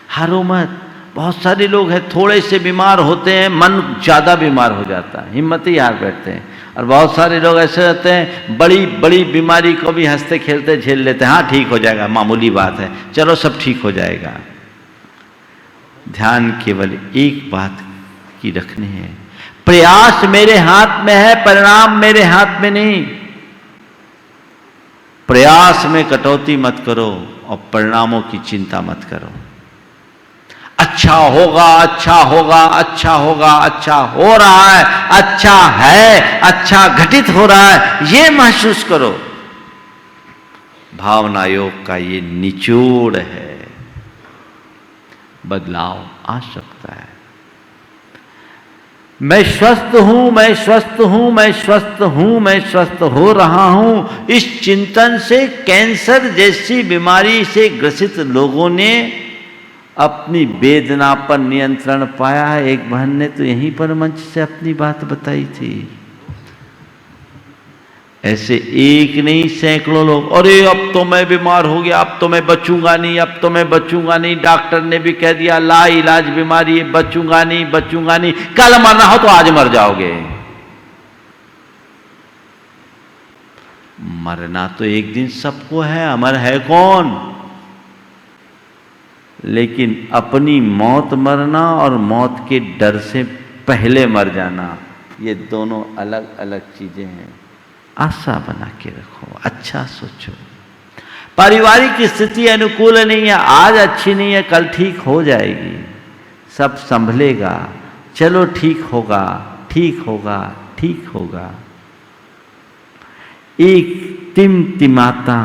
हारो मत। बहुत सारे लोग हैं, थोड़े से बीमार होते हैं, मन ज़्यादा बीमार हो जाता है, हिम्मत ही हार बैठते हैं। और बहुत सारे लोग ऐसे रहते हैं, बड़ी बड़ी बीमारी को भी हंसते खेलते झेल लेते हैं, हाँ ठीक हो जाएगा, मामूली बात है, चलो सब ठीक हो जाएगा। ध्यान केवल एक बात की रखनी है, प्रयास मेरे हाथ में है, परिणाम मेरे हाथ में नहीं। प्रयास में कटौती मत करो और परिणामों की चिंता मत करो। अच्छा होगा, अच्छा होगा, अच्छा होगा, अच्छा हो रहा है, अच्छा है, अच्छा घटित हो रहा है, ये महसूस करो। भावना योग का ये निचोड़ है। बदलाव आ सकता है। मैं स्वस्थ हूं, मैं स्वस्थ हूं, मैं स्वस्थ हूं, मैं स्वस्थ हो रहा हूं, इस चिंतन से कैंसर जैसी बीमारी से ग्रसित लोगों ने अपनी वेदना पर नियंत्रण पाया है। एक बहन ने तो यहीं पर मंच से अपनी बात बताई थी। ऐसे एक नहीं सैकड़ों लोग, अरे अब तो मैं बीमार हो गया, अब तो मैं बचूंगा नहीं, अब तो मैं बचूंगा नहीं, डॉक्टर ने भी कह दिया ला इलाज बीमारी है, बचूंगा नहीं, बचूंगा नहीं, कल मरना हो तो आज मर जाओगे। मरना तो एक दिन सबको है, अमर है कौन? लेकिन अपनी मौत मरना और मौत के डर से पहले मर जाना, ये दोनों अलग अलग चीजें हैं। आशा बना के रखो, अच्छा सोचो। पारिवारिक स्थिति अनुकूल नहीं है, आज अच्छी नहीं है, कल ठीक हो जाएगी, सब संभलेगा, चलो ठीक होगा, ठीक होगा, ठीक होगा। एक टिमटिमाता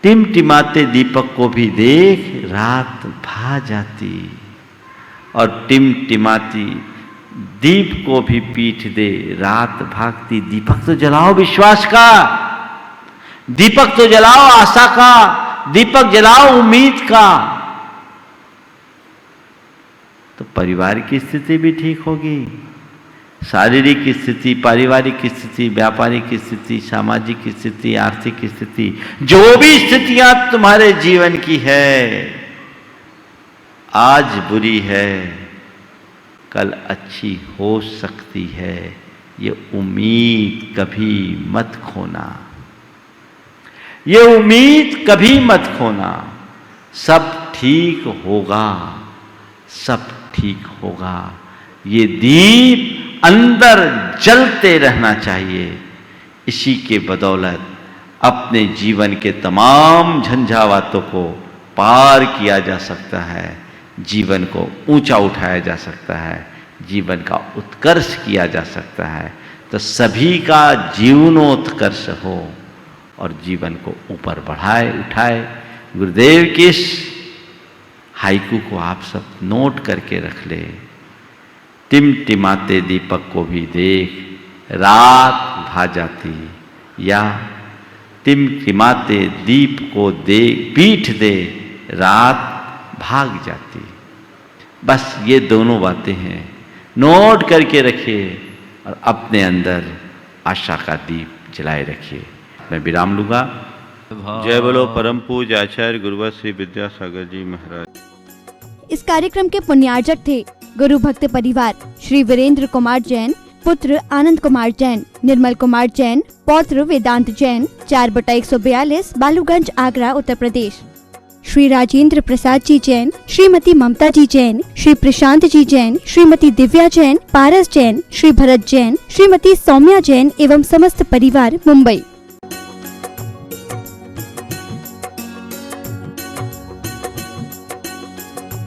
टिमटिमाते दीपक को भी देख रात भा जाती, और टिमटिमाती दीप को भी पीठ दे रात भागती। दीपक तो जलाओ विश्वास का, दीपक तो जलाओ आशा का, दीपक जलाओ उम्मीद का, तो परिवार की स्थिति भी ठीक होगी। शारीरिक स्थिति, पारिवारिक स्थिति, व्यापारिक स्थिति, सामाजिक स्थिति, आर्थिक स्थिति, जो भी स्थितियां तुम्हारे जीवन की है, आज बुरी है कल अच्छी हो सकती है, ये उम्मीद कभी मत खोना, ये उम्मीद कभी मत खोना। सब ठीक होगा, सब ठीक होगा। ये दीप अंदर जलते रहना चाहिए। इसी के बदौलत अपने जीवन के तमाम झंझावातों को पार किया जा सकता है, जीवन को ऊंचा उठाया जा सकता है, जीवन का उत्कर्ष किया जा सकता है। तो सभी का जीवनोत्कर्ष हो और जीवन को ऊपर बढ़ाए उठाए। गुरुदेव की इस हाइकू को आप सब नोट करके रख ले। टिमटिमाते दीपक को भी देख रात भा जाती, या टिमटिमाते दीप को दे पीठ दे रात भाग जाती। बस ये दोनों बातें हैं, नोट करके रखिए और अपने अंदर आशा का दीप जलाए रखिए। मैं विराम लूंगा। जय बोलो परम पूज्य आचार्य गुरुवर श्री विद्यासागर जी महाराज। इस कार्यक्रम के पुण्यार्जक थे गुरु भक्त परिवार श्री वीरेंद्र कुमार जैन, पुत्र आनंद कुमार जैन, निर्मल कुमार जैन, पौत्र वेदांत जैन, 4/142 बालूगंज, आगरा, उत्तर प्रदेश। श्री राजेंद्र प्रसाद जी जैन, श्रीमती ममता जी जैन, श्री प्रशांत जी जैन, श्रीमती दिव्या जैन, पारस जैन, श्री भरत जैन, श्रीमती सौम्या जैन एवं समस्त परिवार, मुंबई।